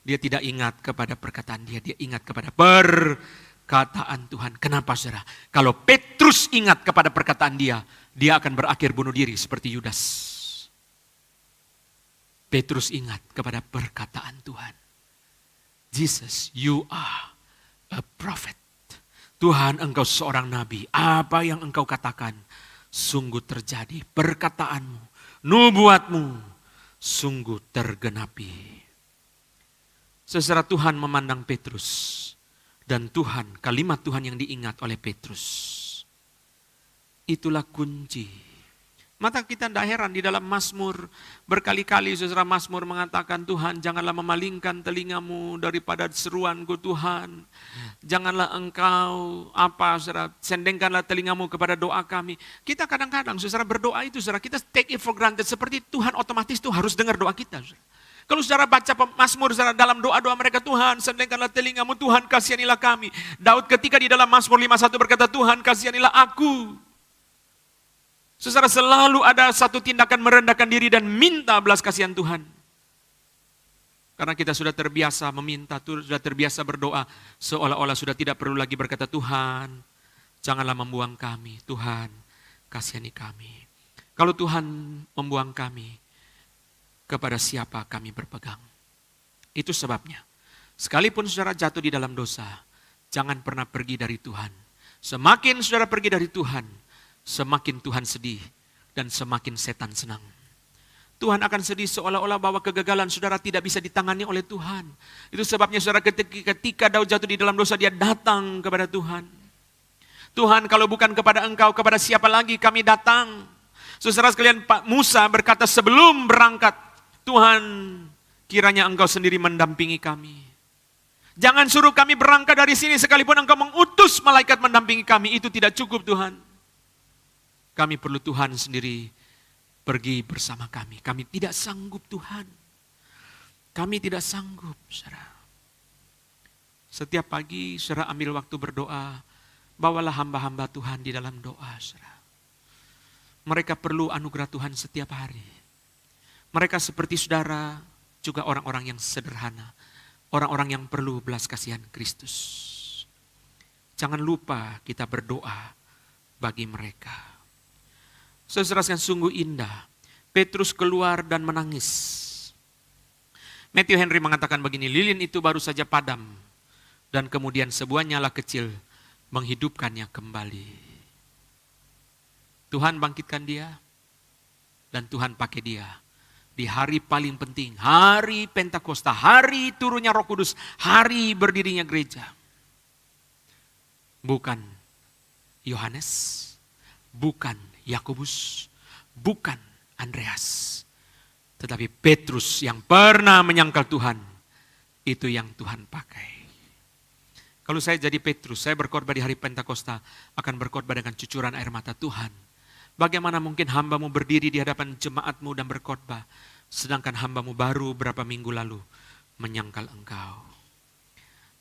Dia tidak ingat kepada perkataan dia ingat kepada perkataan Tuhan. Kenapa, saudara? Kalau Petrus ingat kepada perkataan dia akan berakhir bunuh diri seperti Yudas. Petrus ingat kepada perkataan Tuhan. Jesus, you are a prophet. Tuhan, engkau seorang nabi. Apa yang engkau katakan sungguh terjadi. Perkataanmu, nubuatmu sungguh tergenapi. Saudara, Tuhan memandang Petrus. Dan Tuhan, kalimat Tuhan yang diingat oleh Petrus. Itulah kunci. Maka kita tidak heran di dalam Mazmur, berkali-kali saudara Mazmur mengatakan, "Tuhan, janganlah memalingkan telingamu daripada seruanku Tuhan. Janganlah engkau saudara, sendengkanlah telingamu kepada doa kami." Kita kadang-kadang saudara berdoa itu saudara, kita take it for granted, seperti Tuhan otomatis tuh harus dengar doa kita. Saudara. Kalau saudara baca Mazmur saudara, dalam doa-doa mereka, "Tuhan, sendengkanlah telingamu, Tuhan kasihanilah kami." Daud ketika di dalam Mazmur 51 berkata, "Tuhan, kasihanilah aku." Saudara, selalu ada satu tindakan merendahkan diri dan minta belas kasihan Tuhan. Karena kita sudah terbiasa meminta, sudah terbiasa berdoa, seolah-olah sudah tidak perlu lagi berkata, "Tuhan, janganlah membuang kami. Tuhan, kasihani kami." Kalau Tuhan membuang kami, kepada siapa kami berpegang? Itu sebabnya, sekalipun saudara jatuh di dalam dosa, jangan pernah pergi dari Tuhan. Semakin saudara pergi dari Tuhan, semakin Tuhan sedih dan semakin setan senang. Tuhan akan sedih seolah-olah bahwa kegagalan saudara tidak bisa ditangani oleh Tuhan. Itu sebabnya saudara ketika Daud jatuh di dalam dosa, dia datang kepada Tuhan. "Tuhan, kalau bukan kepada engkau, kepada siapa lagi kami datang?" Saudara sekalian, Pak Musa berkata sebelum berangkat, "Tuhan, kiranya engkau sendiri mendampingi kami. Jangan suruh kami berangkat dari sini sekalipun engkau mengutus malaikat mendampingi kami, itu tidak cukup Tuhan. Kami perlu Tuhan sendiri pergi bersama kami. Kami tidak sanggup Tuhan. Kami tidak sanggup, saudara." Setiap pagi saudara ambil waktu berdoa. Bawalah hamba-hamba Tuhan di dalam doa, saudara. Mereka perlu anugerah Tuhan setiap hari. Mereka seperti saudara juga orang-orang yang sederhana. Orang-orang yang perlu belas kasihan Kristus. Jangan lupa kita berdoa bagi mereka. Saudara yang sungguh indah, Petrus keluar dan menangis. Matthew Henry mengatakan begini, "Lilin itu baru saja padam, dan kemudian sebuah nyala kecil menghidupkannya kembali." Tuhan bangkitkan dia, dan Tuhan pakai dia. Di hari paling penting, hari Pentakosta, hari turunnya Roh Kudus, hari berdirinya gereja. Bukan Yohanes, bukan Yakobus, bukan Andreas, tetapi Petrus yang pernah menyangkal Tuhan, itu yang Tuhan pakai. Kalau saya jadi Petrus, saya berkhotbah di hari Pentakosta, akan berkhotbah dengan cucuran air mata. "Tuhan, bagaimana mungkin hambamu berdiri di hadapan jemaatmu dan berkhotbah, sedangkan hambamu baru berapa minggu lalu menyangkal engkau."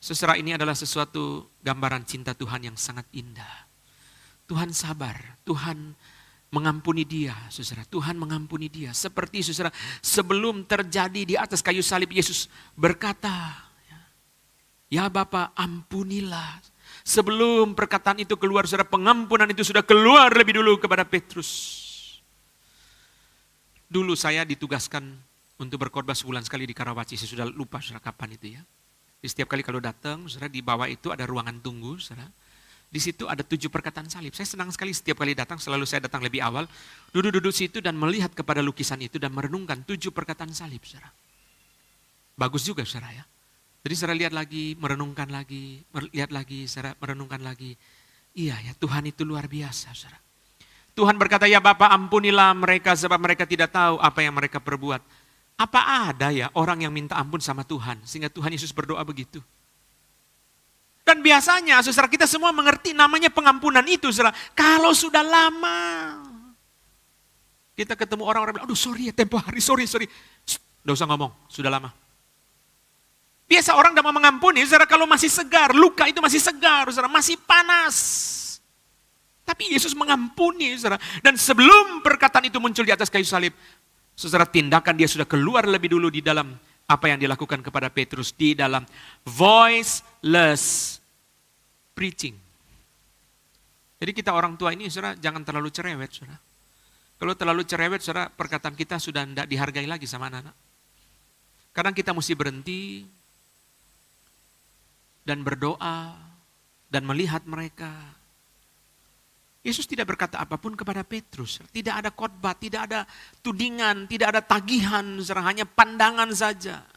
Saudara, ini adalah sesuatu gambaran cinta Tuhan yang sangat indah. Tuhan sabar, Tuhan mengampuni dia, saudara. Tuhan mengampuni dia. Seperti saudara, sebelum terjadi di atas kayu salib, Yesus berkata, "Ya Bapa, ampunilah." Sebelum perkataan itu keluar, saudara, pengampunan itu sudah keluar lebih dulu kepada Petrus. Dulu saya ditugaskan untuk berkhotbah sebulan sekali di Karawaci. Saya sudah lupa saudara kapan itu ya. Di setiap kali kalau datang, saudara, di bawah itu ada ruangan tunggu, saudara. Di situ ada 7 perkataan salib. Saya senang sekali setiap kali datang, selalu saya datang lebih awal. Duduk-duduk situ dan melihat kepada lukisan itu dan merenungkan 7 perkataan salib, saudara. Bagus juga, saudara ya. Jadi saudara lihat lagi, merenungkan lagi, lihat lagi, saudara merenungkan lagi. Iya ya, Tuhan itu luar biasa, saudara. Tuhan berkata, ya Bapa ampunilah mereka sebab mereka tidak tahu apa yang mereka perbuat. Apa ada ya orang yang minta ampun sama Tuhan, sehingga Tuhan Yesus berdoa begitu? Dan biasanya, saudara, kita semua mengerti namanya pengampunan itu, saudara. Kalau sudah lama, kita ketemu orang-orang bilang, aduh sorry ya tempo hari, sorry. Nggak usah ngomong, sudah lama. Biasa orang tidak mau mengampuni, saudara, kalau masih segar, luka itu masih segar, saudara, masih panas. Tapi Yesus mengampuni, saudara. Dan sebelum perkataan itu muncul di atas kayu salib, saudara, tindakan dia sudah keluar lebih dulu di dalam apa yang dilakukan kepada Petrus di dalam voiceless preaching. Jadi kita orang tua ini, saudara, jangan terlalu cerewet, saudara. Kalau terlalu cerewet, saudara, perkataan kita sudah tidak dihargai lagi sama anak-anak. Kadang kita mesti berhenti dan berdoa dan melihat mereka. Yesus tidak berkata apapun kepada Petrus. Tidak ada khotbah, tidak ada tudingan, tidak ada tagihan, hanya pandangan saja.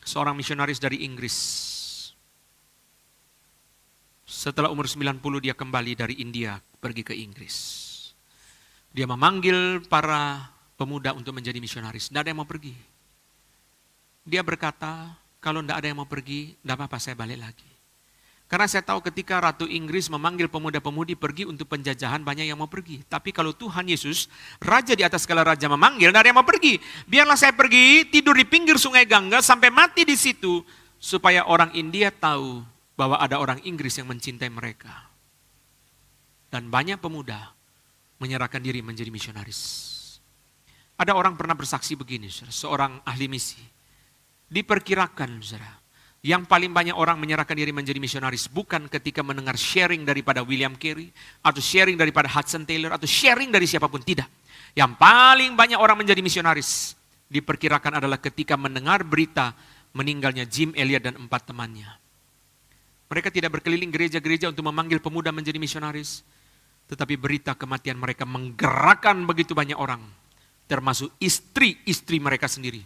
Seorang misionaris dari Inggris. Setelah umur 90 dia kembali dari India pergi ke Inggris. Dia memanggil para pemuda untuk menjadi misionaris. Tidak ada yang mau pergi. Dia berkata, kalau tidak ada yang mau pergi, tidak apa-apa saya balik lagi. Karena saya tahu ketika Ratu Inggris memanggil pemuda-pemudi pergi untuk penjajahan, banyak yang mau pergi. Tapi kalau Tuhan Yesus, Raja di atas segala raja memanggil, tidak ada yang mau pergi. Biarlah saya pergi, tidur di pinggir sungai Gangga, sampai mati di situ. Supaya orang India tahu bahwa ada orang Inggris yang mencintai mereka. Dan banyak pemuda menyerahkan diri menjadi misionaris. Ada orang pernah bersaksi begini, seorang ahli misi. Diperkirakan, saudara, yang paling banyak orang menyerahkan diri menjadi misionaris bukan ketika mendengar sharing daripada William Carey, atau sharing daripada Hudson Taylor, atau sharing dari siapapun, tidak. Yang paling banyak orang menjadi misionaris diperkirakan adalah ketika mendengar berita meninggalnya Jim Elliot dan 4 temannya. Mereka tidak berkeliling gereja-gereja untuk memanggil pemuda menjadi misionaris, tetapi berita kematian mereka menggerakkan begitu banyak orang, termasuk istri-istri mereka sendiri,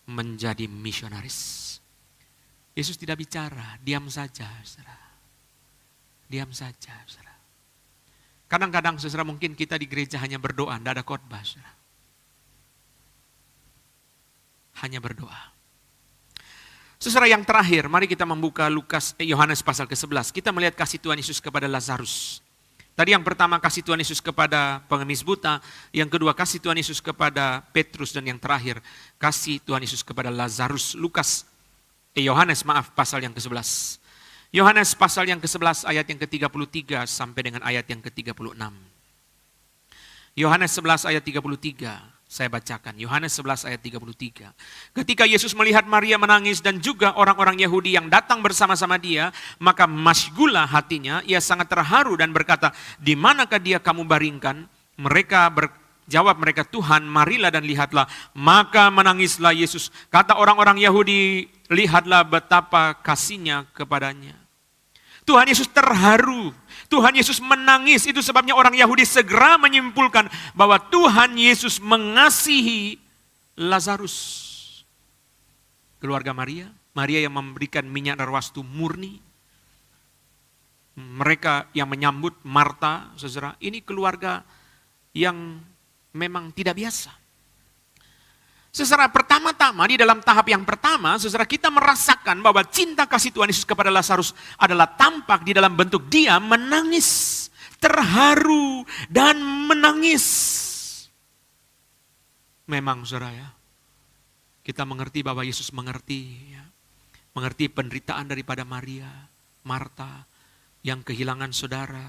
menjadi misionaris. Yesus tidak bicara, diam saja, saudara. Diam saja, saudara. Kadang-kadang, saudara, mungkin kita di gereja hanya berdoa, tidak ada khotbah, saudara. Hanya berdoa. Saudara, yang terakhir, mari kita membuka Yohanes pasal ke-11. Kita melihat kasih Tuhan Yesus kepada Lazarus. Tadi yang pertama kasih Tuhan Yesus kepada pengemis buta, yang kedua kasih Tuhan Yesus kepada Petrus, dan yang terakhir kasih Tuhan Yesus kepada Lazarus. Yohanes pasal yang ke-11. Yohanes pasal yang ke-11 ayat yang ke-33 sampai dengan ayat yang ke-36. Yohanes 11 ayat 33, saya bacakan. Yohanes 11 ayat 33. Ketika Yesus melihat Maria menangis dan juga orang-orang Yahudi yang datang bersama-sama dia, maka masygulah hatinya, ia sangat terharu dan berkata, di manakah dia kamu baringkan? Jawab mereka, Tuhan, marilah dan lihatlah. Maka menangislah Yesus. Kata orang-orang Yahudi, lihatlah betapa kasihnya kepadanya. Tuhan Yesus terharu. Tuhan Yesus menangis. Itu sebabnya orang Yahudi segera menyimpulkan bahwa Tuhan Yesus mengasihi Lazarus. Keluarga Maria. Maria yang memberikan minyak narwastu murni. Mereka yang menyambut Marta, saudara. Ini keluarga yang memang tidak biasa. Saudara, pertama-tama di dalam tahap yang pertama, saudara, kita merasakan bahwa cinta kasih Tuhan Yesus kepada Lazarus adalah tampak di dalam bentuk dia menangis, terharu dan menangis. Memang, saudara, ya, kita mengerti bahwa Yesus mengerti penderitaan daripada Maria, Marta yang kehilangan saudara.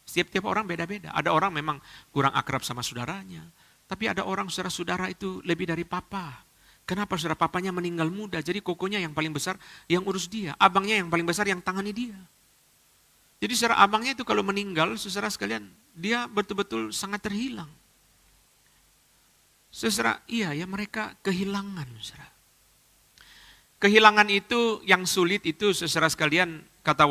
Setiap orang beda-beda. Ada orang memang kurang akrab sama saudaranya. Tapi ada orang saudara-saudara itu lebih dari papa. Kenapa saudara? Papanya meninggal muda. Jadi kokonya yang paling besar yang urus dia. Abangnya yang paling besar yang tangani dia. Jadi saudara, abangnya itu kalau meninggal, saudara sekalian, dia betul-betul sangat terhilang. Saudara, iya ya, mereka kehilangan, saudara. Kehilangan itu yang sulit itu saudara sekalian, kata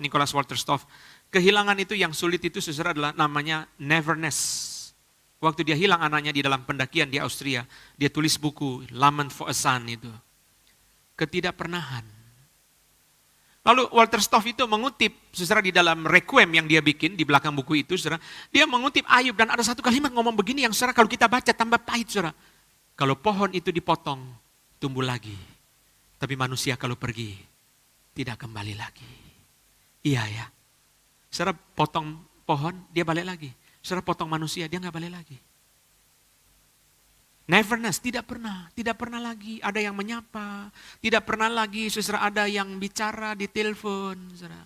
Nicholas Walter Stoff, kehilangan itu yang sulit itu saudara adalah namanya neverness. Waktu dia hilang anaknya di dalam pendakian di Austria, dia tulis buku Lament for a Son itu. Ketidakpernahan. Lalu Walter Stoff itu mengutip, saudara di dalam Requiem yang dia bikin di belakang buku itu, saudara, dia mengutip Ayub dan ada satu kalimat ngomong begini yang saudara kalau kita baca tambah pahit, saudara. Kalau pohon itu dipotong, tumbuh lagi. Tapi manusia kalau pergi, tidak kembali lagi. Iya ya. Saudara potong pohon, dia balik lagi. Saudara potong manusia, dia nggak balik lagi. Neverness, tidak pernah lagi ada yang menyapa, tidak pernah lagi saudara ada yang bicara di telepon, saudara.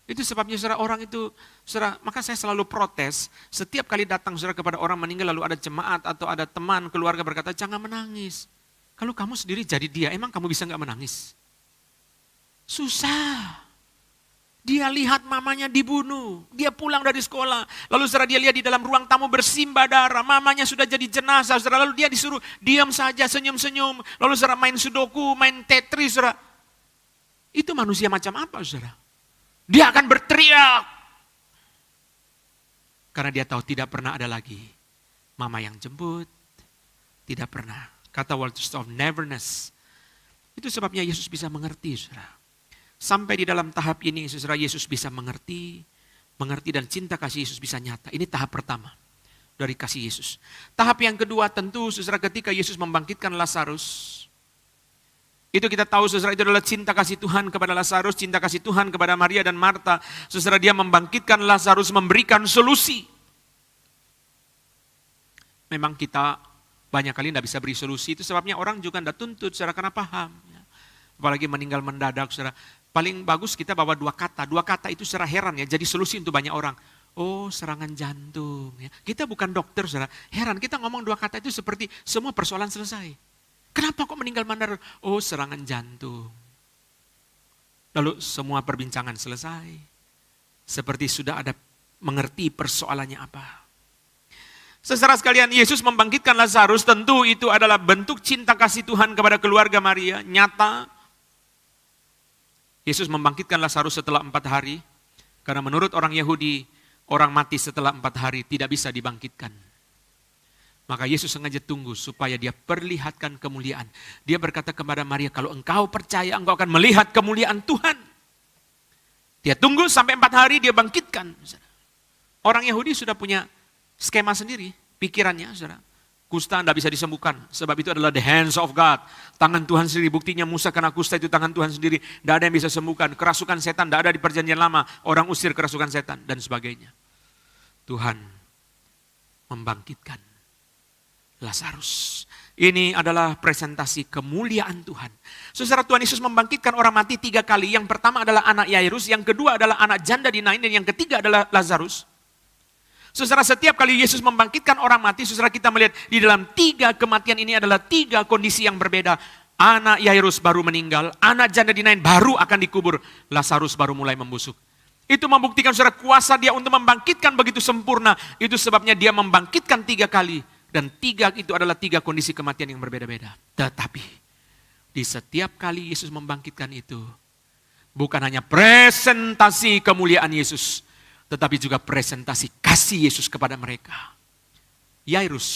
Itu sebabnya saudara orang itu, saudara, maka saya selalu protes setiap kali datang saudara kepada orang meninggal lalu ada jemaat atau ada teman keluarga berkata jangan menangis. Kalau kamu sendiri jadi dia, emang kamu bisa nggak menangis? Susah. Dia lihat mamanya dibunuh, dia pulang dari sekolah. Lalu saudara dia lihat di dalam ruang tamu bersimbah darah, mamanya sudah jadi jenazah. Saudara, lalu dia disuruh diam saja, senyum-senyum. Lalu saudara main sudoku, main tetris. Saudara. Itu manusia macam apa saudara? Dia akan berteriak. Karena dia tahu tidak pernah ada lagi mama yang jemput. Tidak pernah. Kata Walter Stoff, neverness. Itu sebabnya Yesus bisa mengerti saudara. Sampai di dalam tahap ini, saudara, Yesus bisa mengerti dan cinta kasih Yesus bisa nyata. Ini tahap pertama dari kasih Yesus. Tahap yang kedua tentu, saudara, ketika Yesus membangkitkan Lazarus. Itu kita tahu, saudara, itu adalah cinta kasih Tuhan kepada Lazarus, cinta kasih Tuhan kepada Maria dan Marta. Saudara, dia membangkitkan Lazarus, memberikan solusi. Memang kita banyak kali tidak bisa beri solusi, itu sebabnya orang juga tidak tuntut, saudara, karena paham. Apalagi meninggal mendadak, saudara. Paling bagus kita bawa dua kata itu secara heran ya, jadi solusi untuk banyak orang. Oh, serangan jantung. Ya. Kita bukan dokter, saudara. Heran, kita ngomong dua kata itu seperti semua persoalan selesai. Kenapa kok meninggal mendadak? Oh, serangan jantung. Lalu semua perbincangan selesai. Seperti sudah ada mengerti persoalannya apa. Saudara sekalian, Yesus membangkitkan Lazarus, tentu itu adalah bentuk cinta kasih Tuhan kepada keluarga Maria, nyata. Yesus membangkitkan Lazarus setelah 4 hari, karena menurut orang Yahudi, orang mati setelah 4 hari tidak bisa dibangkitkan. Maka Yesus sengaja tunggu supaya dia perlihatkan kemuliaan. Dia berkata kepada Maria, kalau engkau percaya, engkau akan melihat kemuliaan Tuhan. Dia tunggu sampai 4 hari, dia bangkitkan. Orang Yahudi sudah punya skema sendiri, pikirannya, saudara. Kusta tidak bisa disembuhkan, sebab itu adalah the hands of God. Tangan Tuhan sendiri, buktinya Musa kena kusta itu tangan Tuhan sendiri. Tidak ada yang bisa sembuhkan, kerasukan setan tidak ada di perjanjian lama. Orang usir kerasukan setan dan sebagainya. Tuhan membangkitkan Lazarus. Ini adalah presentasi kemuliaan Tuhan. Saudara, Tuhan Yesus membangkitkan orang mati 3 kali. Yang pertama adalah anak Yairus, yang kedua adalah anak janda di Nain, dan yang ketiga adalah Lazarus. Saudara, setiap kali Yesus membangkitkan orang mati, saudara, kita melihat di dalam 3 kematian ini adalah 3 kondisi yang berbeda. Anak Yairus baru meninggal, anak janda di Nain baru akan dikubur, Lazarus baru mulai membusuk. Itu membuktikan saudara kuasa dia untuk membangkitkan begitu sempurna. Itu sebabnya dia membangkitkan 3 kali. Dan 3 itu adalah 3 kondisi kematian yang berbeda-beda. Tetapi di setiap kali Yesus membangkitkan itu, bukan hanya presentasi kemuliaan Yesus, tetapi juga presentasi kasih Yesus kepada mereka. Yairus,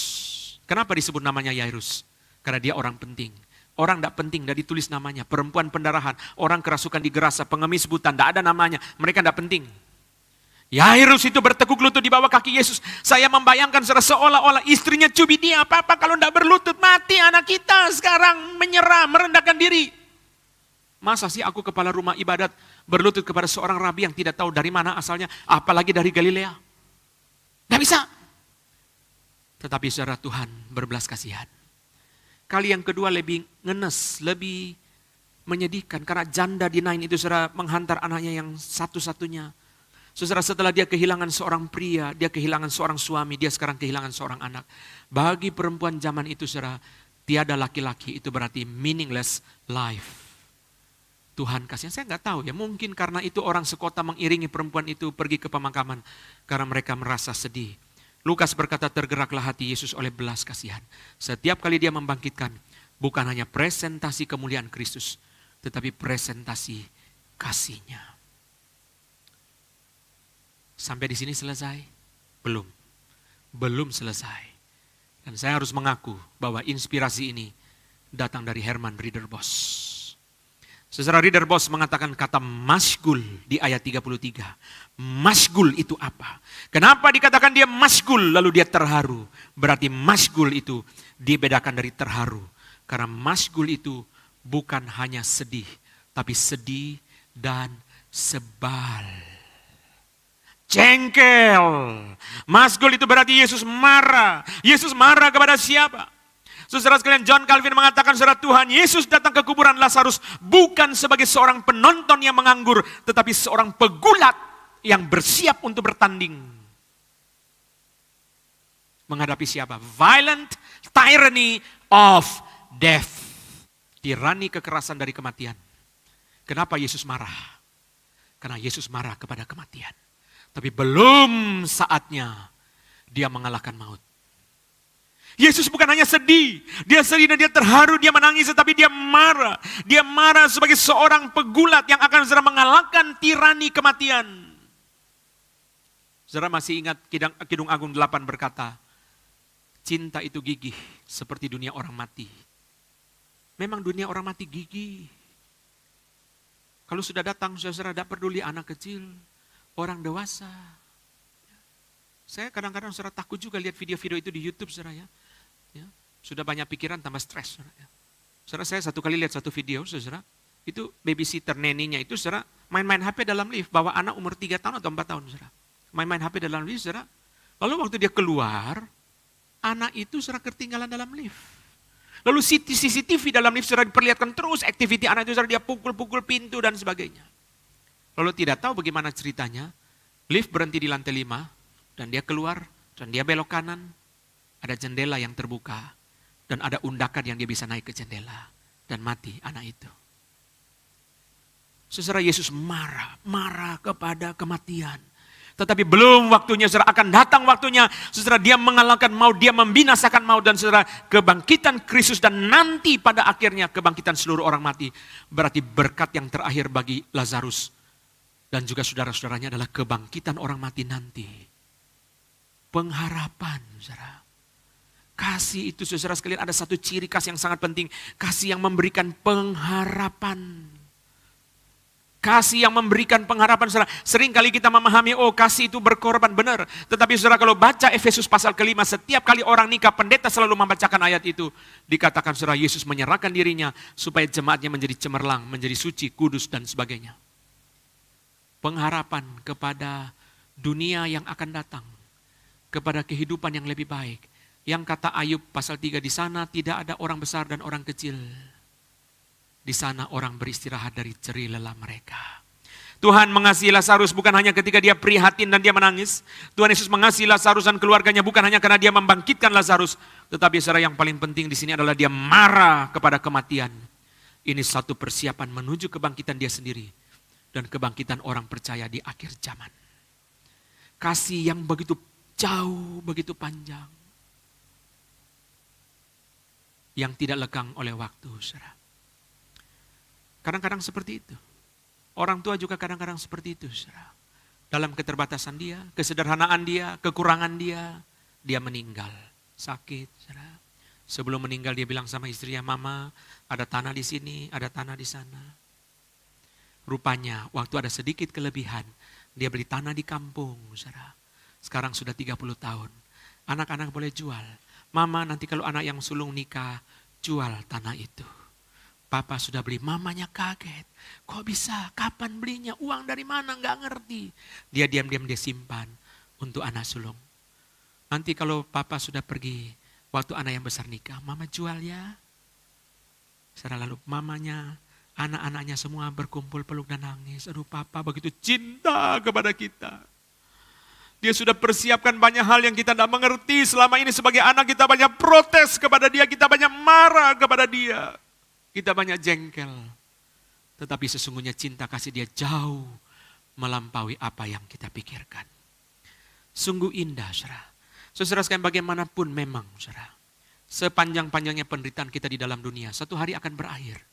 kenapa disebut namanya Yairus? Karena dia orang penting. Orang tidak penting, tidak ditulis namanya. Perempuan pendarahan, orang kerasukan di Gerasa, pengemis buta, tidak ada namanya. Mereka tidak penting. Yairus itu bertekuk lutut di bawah kaki Yesus. Saya membayangkan seolah-olah istrinya cubit dia. Apa-apa kalau tidak berlutut, mati anak kita sekarang, menyerah, merendahkan diri. Masa sih aku kepala rumah ibadat berlutut kepada seorang rabi yang tidak tahu dari mana asalnya, apalagi dari Galilea. Tidak bisa. Tetapi saudara, Tuhan berbelas kasihan. Kali yang kedua lebih ngenes, lebih menyedihkan. Karena janda di Nain itu saudara menghantar anaknya yang satu-satunya. Saudara, setelah dia kehilangan seorang pria, dia kehilangan seorang suami, dia sekarang kehilangan seorang anak. Bagi perempuan zaman itu saudara, tiada laki-laki, itu berarti meaningless life. Tuhan kasihan, saya nggak tahu ya, mungkin karena itu orang sekota mengiringi perempuan itu pergi ke pemakaman karena mereka merasa sedih. Lukas berkata tergeraklah hati Yesus oleh belas kasihan. Setiap kali dia membangkitkan, Bukan hanya presentasi kemuliaan Kristus, tetapi presentasi kasih-Nya. Sampai di sini selesai? Belum. Belum selesai. Dan saya harus mengaku bahwa inspirasi ini datang dari Herman Ridderbos. Saudara, Ridderbos mengatakan kata masgul di ayat 33. Masgul itu apa? Kenapa dikatakan dia masgul lalu dia terharu? Berarti masgul itu dibedakan dari terharu. Karena masgul itu bukan hanya sedih, tapi sedih dan sebal. Jengkel. Masgul itu berarti Yesus marah. Yesus marah kepada siapa? Saudara sekalian, John Calvin mengatakan, saudara, Tuhan Yesus datang ke kuburan Lazarus bukan sebagai seorang penonton yang menganggur, tetapi seorang pegulat yang bersiap untuk bertanding. Menghadapi siapa? Violent tyranny of death. Tirani kekerasan dari kematian. Kenapa Yesus marah? Karena Yesus marah kepada kematian. Tapi belum saatnya dia mengalahkan maut. Yesus bukan hanya sedih, dia sedih dan dia terharu, dia menangis, tetapi dia marah. Dia marah sebagai seorang pegulat yang akan segera mengalahkan tirani kematian. Saudara masih ingat Kidung Agung 8 berkata, cinta itu gigih seperti dunia orang mati. Memang dunia orang mati gigih. Kalau sudah datang, saudara tidak peduli anak kecil, orang dewasa. Saya kadang-kadang saudara takut juga lihat video-video itu di YouTube, saudara ya. Sudah banyak pikiran tambah stres. Saudara, saya satu kali lihat satu video, saudara, itu babysitter neninya itu, saudara, main-main HP dalam lift, bawa anak umur 3 tahun atau 4 tahun, saudara. Main-main HP dalam lift, saudara. Lalu waktu dia keluar, anak itu, saudara, ketinggalan dalam lift. Lalu CCTV dalam lift, saudara, diperlihatkan terus aktiviti anak itu, saudara, dia pukul-pukul pintu dan sebagainya. Lalu tidak tahu bagaimana ceritanya, lift berhenti di lantai 5, dan dia keluar, dan dia belok kanan, ada jendela yang terbuka, dan ada undakan yang dia bisa naik ke jendela, dan mati anak itu. Saudara, Yesus marah kepada kematian. Tetapi belum waktunya, saudara, akan datang waktunya, saudara, dia mengalahkan maut, dia membinasakan maut, dan saudara, kebangkitan Kristus, dan nanti pada akhirnya kebangkitan seluruh orang mati. Berarti berkat yang terakhir bagi Lazarus, dan juga saudara-saudaranya adalah kebangkitan orang mati nanti. Pengharapan, saudara. Kasih itu, saudara sekalian, ada satu ciri kasih yang sangat penting. Kasih yang memberikan pengharapan. Kasih yang memberikan pengharapan, saudara. Sering kali kita memahami, oh kasih itu berkorban, benar. Tetapi saudara, kalau baca Efesus pasal ke-5, setiap kali orang nikah, pendeta selalu membacakan ayat itu. Dikatakan, saudara, Yesus menyerahkan dirinya supaya jemaatnya menjadi cemerlang, menjadi suci, kudus, dan sebagainya. Pengharapan kepada dunia yang akan datang. Kepada kehidupan yang lebih baik. Yang kata Ayub pasal 3, di sana tidak ada orang besar dan orang kecil. Di sana orang beristirahat dari jerih lelah mereka. Tuhan mengasihi Lazarus bukan hanya ketika dia prihatin dan dia menangis. Tuhan Yesus mengasihi Lazarus dan keluarganya bukan hanya karena dia membangkitkan Lazarus. Tetapi saudara, yang paling penting di sini adalah dia marah kepada kematian. Ini satu persiapan menuju kebangkitan dia sendiri. Dan kebangkitan orang percaya di akhir zaman. Kasih yang begitu jauh, begitu panjang. Yang tidak lekang oleh waktu, saudara. Kadang-kadang seperti itu. Orang tua juga kadang-kadang seperti itu, saudara. Dalam keterbatasan dia, kesederhanaan dia, kekurangan dia meninggal. Sakit, saudara. Sebelum meninggal dia bilang sama istrinya, mama ada tanah di sini, ada tanah di sana. Rupanya waktu ada sedikit kelebihan, dia beli tanah di kampung, saudara. Sekarang sudah 30 tahun. Anak-anak boleh jual. Mama nanti kalau anak yang sulung nikah, jual tanah itu. Papa sudah beli, mamanya kaget. Kok bisa? Kapan belinya? Uang dari mana? Nggak ngerti. Dia diam-diam dia simpan untuk anak sulung. Nanti kalau papa sudah pergi, waktu anak yang besar nikah, mama jual ya. Setelah lalu mamanya, anak-anaknya semua berkumpul peluk dan nangis. Aduh, papa begitu cinta kepada kita. Dia sudah persiapkan banyak hal yang kita tidak mengerti. Selama ini sebagai anak kita banyak protes kepada dia. Kita banyak marah kepada dia. Kita banyak jengkel. Tetapi sesungguhnya cinta kasih dia jauh melampaui apa yang kita pikirkan. Sungguh indah, saudara. Saudara sekalian, bagaimanapun memang, saudara. sepanjang-panjangnya penderitaan kita di dalam dunia, satu hari akan berakhir.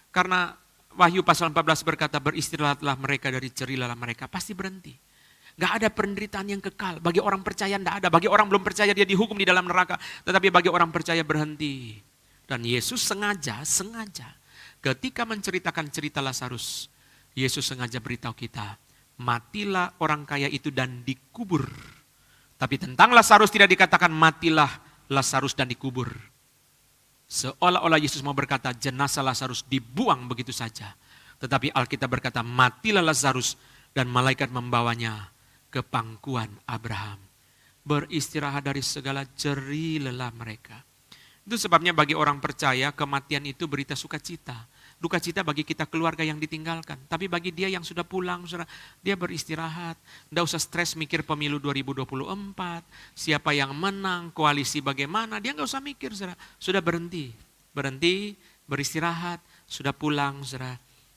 Karena Wahyu pasal 14 berkata, beristirahatlah mereka dari jerih lelah mereka. Pasti berhenti. Gak ada penderitaan yang kekal. Bagi orang percaya tidak ada. Bagi orang belum percaya dia dihukum di dalam neraka. Tetapi bagi orang percaya berhenti. Dan Yesus sengaja ketika menceritakan cerita Lazarus, Yesus sengaja beritahu kita, matilah orang kaya itu dan dikubur. Tapi tentang Lazarus tidak dikatakan matilah Lazarus dan dikubur. Seolah-olah Yesus mau berkata jenazah Lazarus dibuang begitu saja. Tetapi Alkitab berkata matilah Lazarus dan malaikat membawanya ke pangkuan Abraham. Beristirahat dari segala jerih lelah mereka. Itu sebabnya bagi orang percaya kematian itu berita sukacita. Duka cita bagi kita keluarga yang ditinggalkan. Tapi bagi dia yang sudah pulang, dia beristirahat. Tidak usah stres mikir pemilu 2024. Siapa yang menang, koalisi bagaimana. Dia nggak usah mikir. Sudah berhenti. Berhenti, beristirahat. Sudah pulang.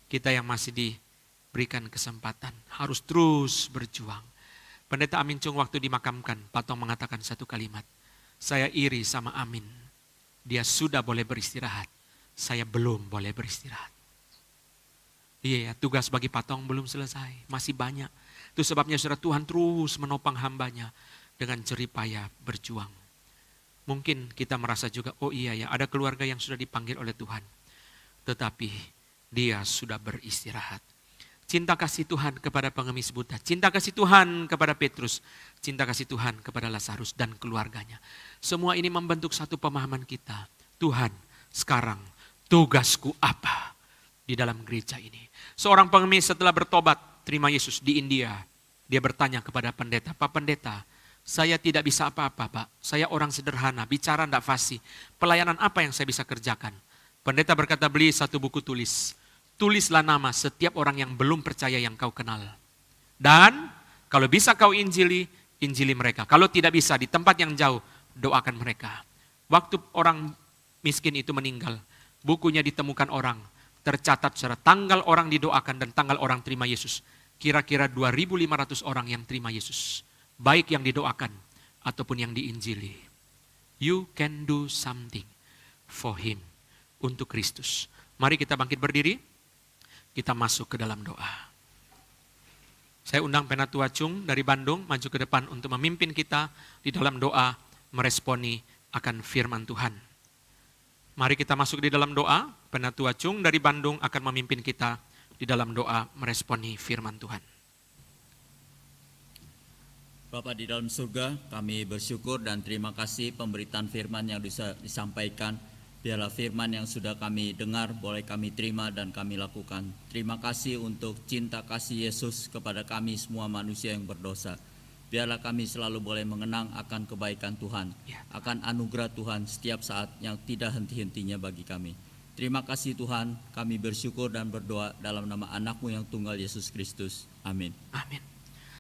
Kita yang masih diberikan kesempatan. Harus terus berjuang. Pendeta Amin Chung waktu dimakamkan, Patong mengatakan satu kalimat. Saya iri sama Amin. Dia sudah boleh beristirahat. Saya belum boleh beristirahat. Iya ya, tugas bagi Patong belum selesai. Masih banyak. Itu sebabnya saudara, Tuhan terus menopang hambanya dengan jerih payah berjuang. Mungkin kita merasa juga, oh iya ya, ada keluarga yang sudah dipanggil oleh Tuhan. Tetapi dia sudah beristirahat. Cinta kasih Tuhan kepada pengemis buta. Cinta kasih Tuhan kepada Petrus. Cinta kasih Tuhan kepada Lazarus dan keluarganya. Semua ini membentuk satu pemahaman kita. Tuhan, sekarang tugasku apa di dalam gereja ini? Seorang pengemis setelah bertobat, terima Yesus di India. Dia bertanya kepada pendeta, Pak Pendeta, saya tidak bisa apa-apa Pak. Saya orang sederhana, bicara tidak fasih. Pelayanan apa yang saya bisa kerjakan? Pendeta berkata, beli satu buku tulis. Tulislah nama setiap orang yang belum percaya yang kau kenal. Dan kalau bisa kau injili, injili mereka. Kalau tidak bisa di tempat yang jauh, doakan mereka. Waktu orang miskin itu meninggal, bukunya ditemukan orang, tercatat secara tanggal orang didoakan dan tanggal orang terima Yesus. Kira-kira 2.500 orang yang terima Yesus. Baik yang didoakan ataupun yang diinjili. You can do something for him. Untuk Kristus. Mari kita bangkit berdiri. Kita masuk ke dalam doa. Saya undang Penatua Chung dari Bandung maju ke depan untuk memimpin kita di dalam doa meresponi akan firman Tuhan. Mari kita masuk di dalam doa. Penatua Chung dari Bandung akan memimpin kita di dalam doa meresponi firman Tuhan. Bapa di dalam surga, kami bersyukur dan terima kasih pemberitaan firman yang bisa disampaikan. Biarlah firman yang sudah kami dengar boleh kami terima dan kami lakukan. Terima kasih untuk cinta kasih Yesus kepada kami semua manusia yang berdosa. Biarlah kami selalu boleh mengenang akan kebaikan Tuhan, akan anugerah Tuhan setiap saat yang tidak henti-hentinya bagi kami. Terima kasih Tuhan, kami bersyukur dan berdoa dalam nama anakmu yang tunggal Yesus Kristus. Amin. Amin.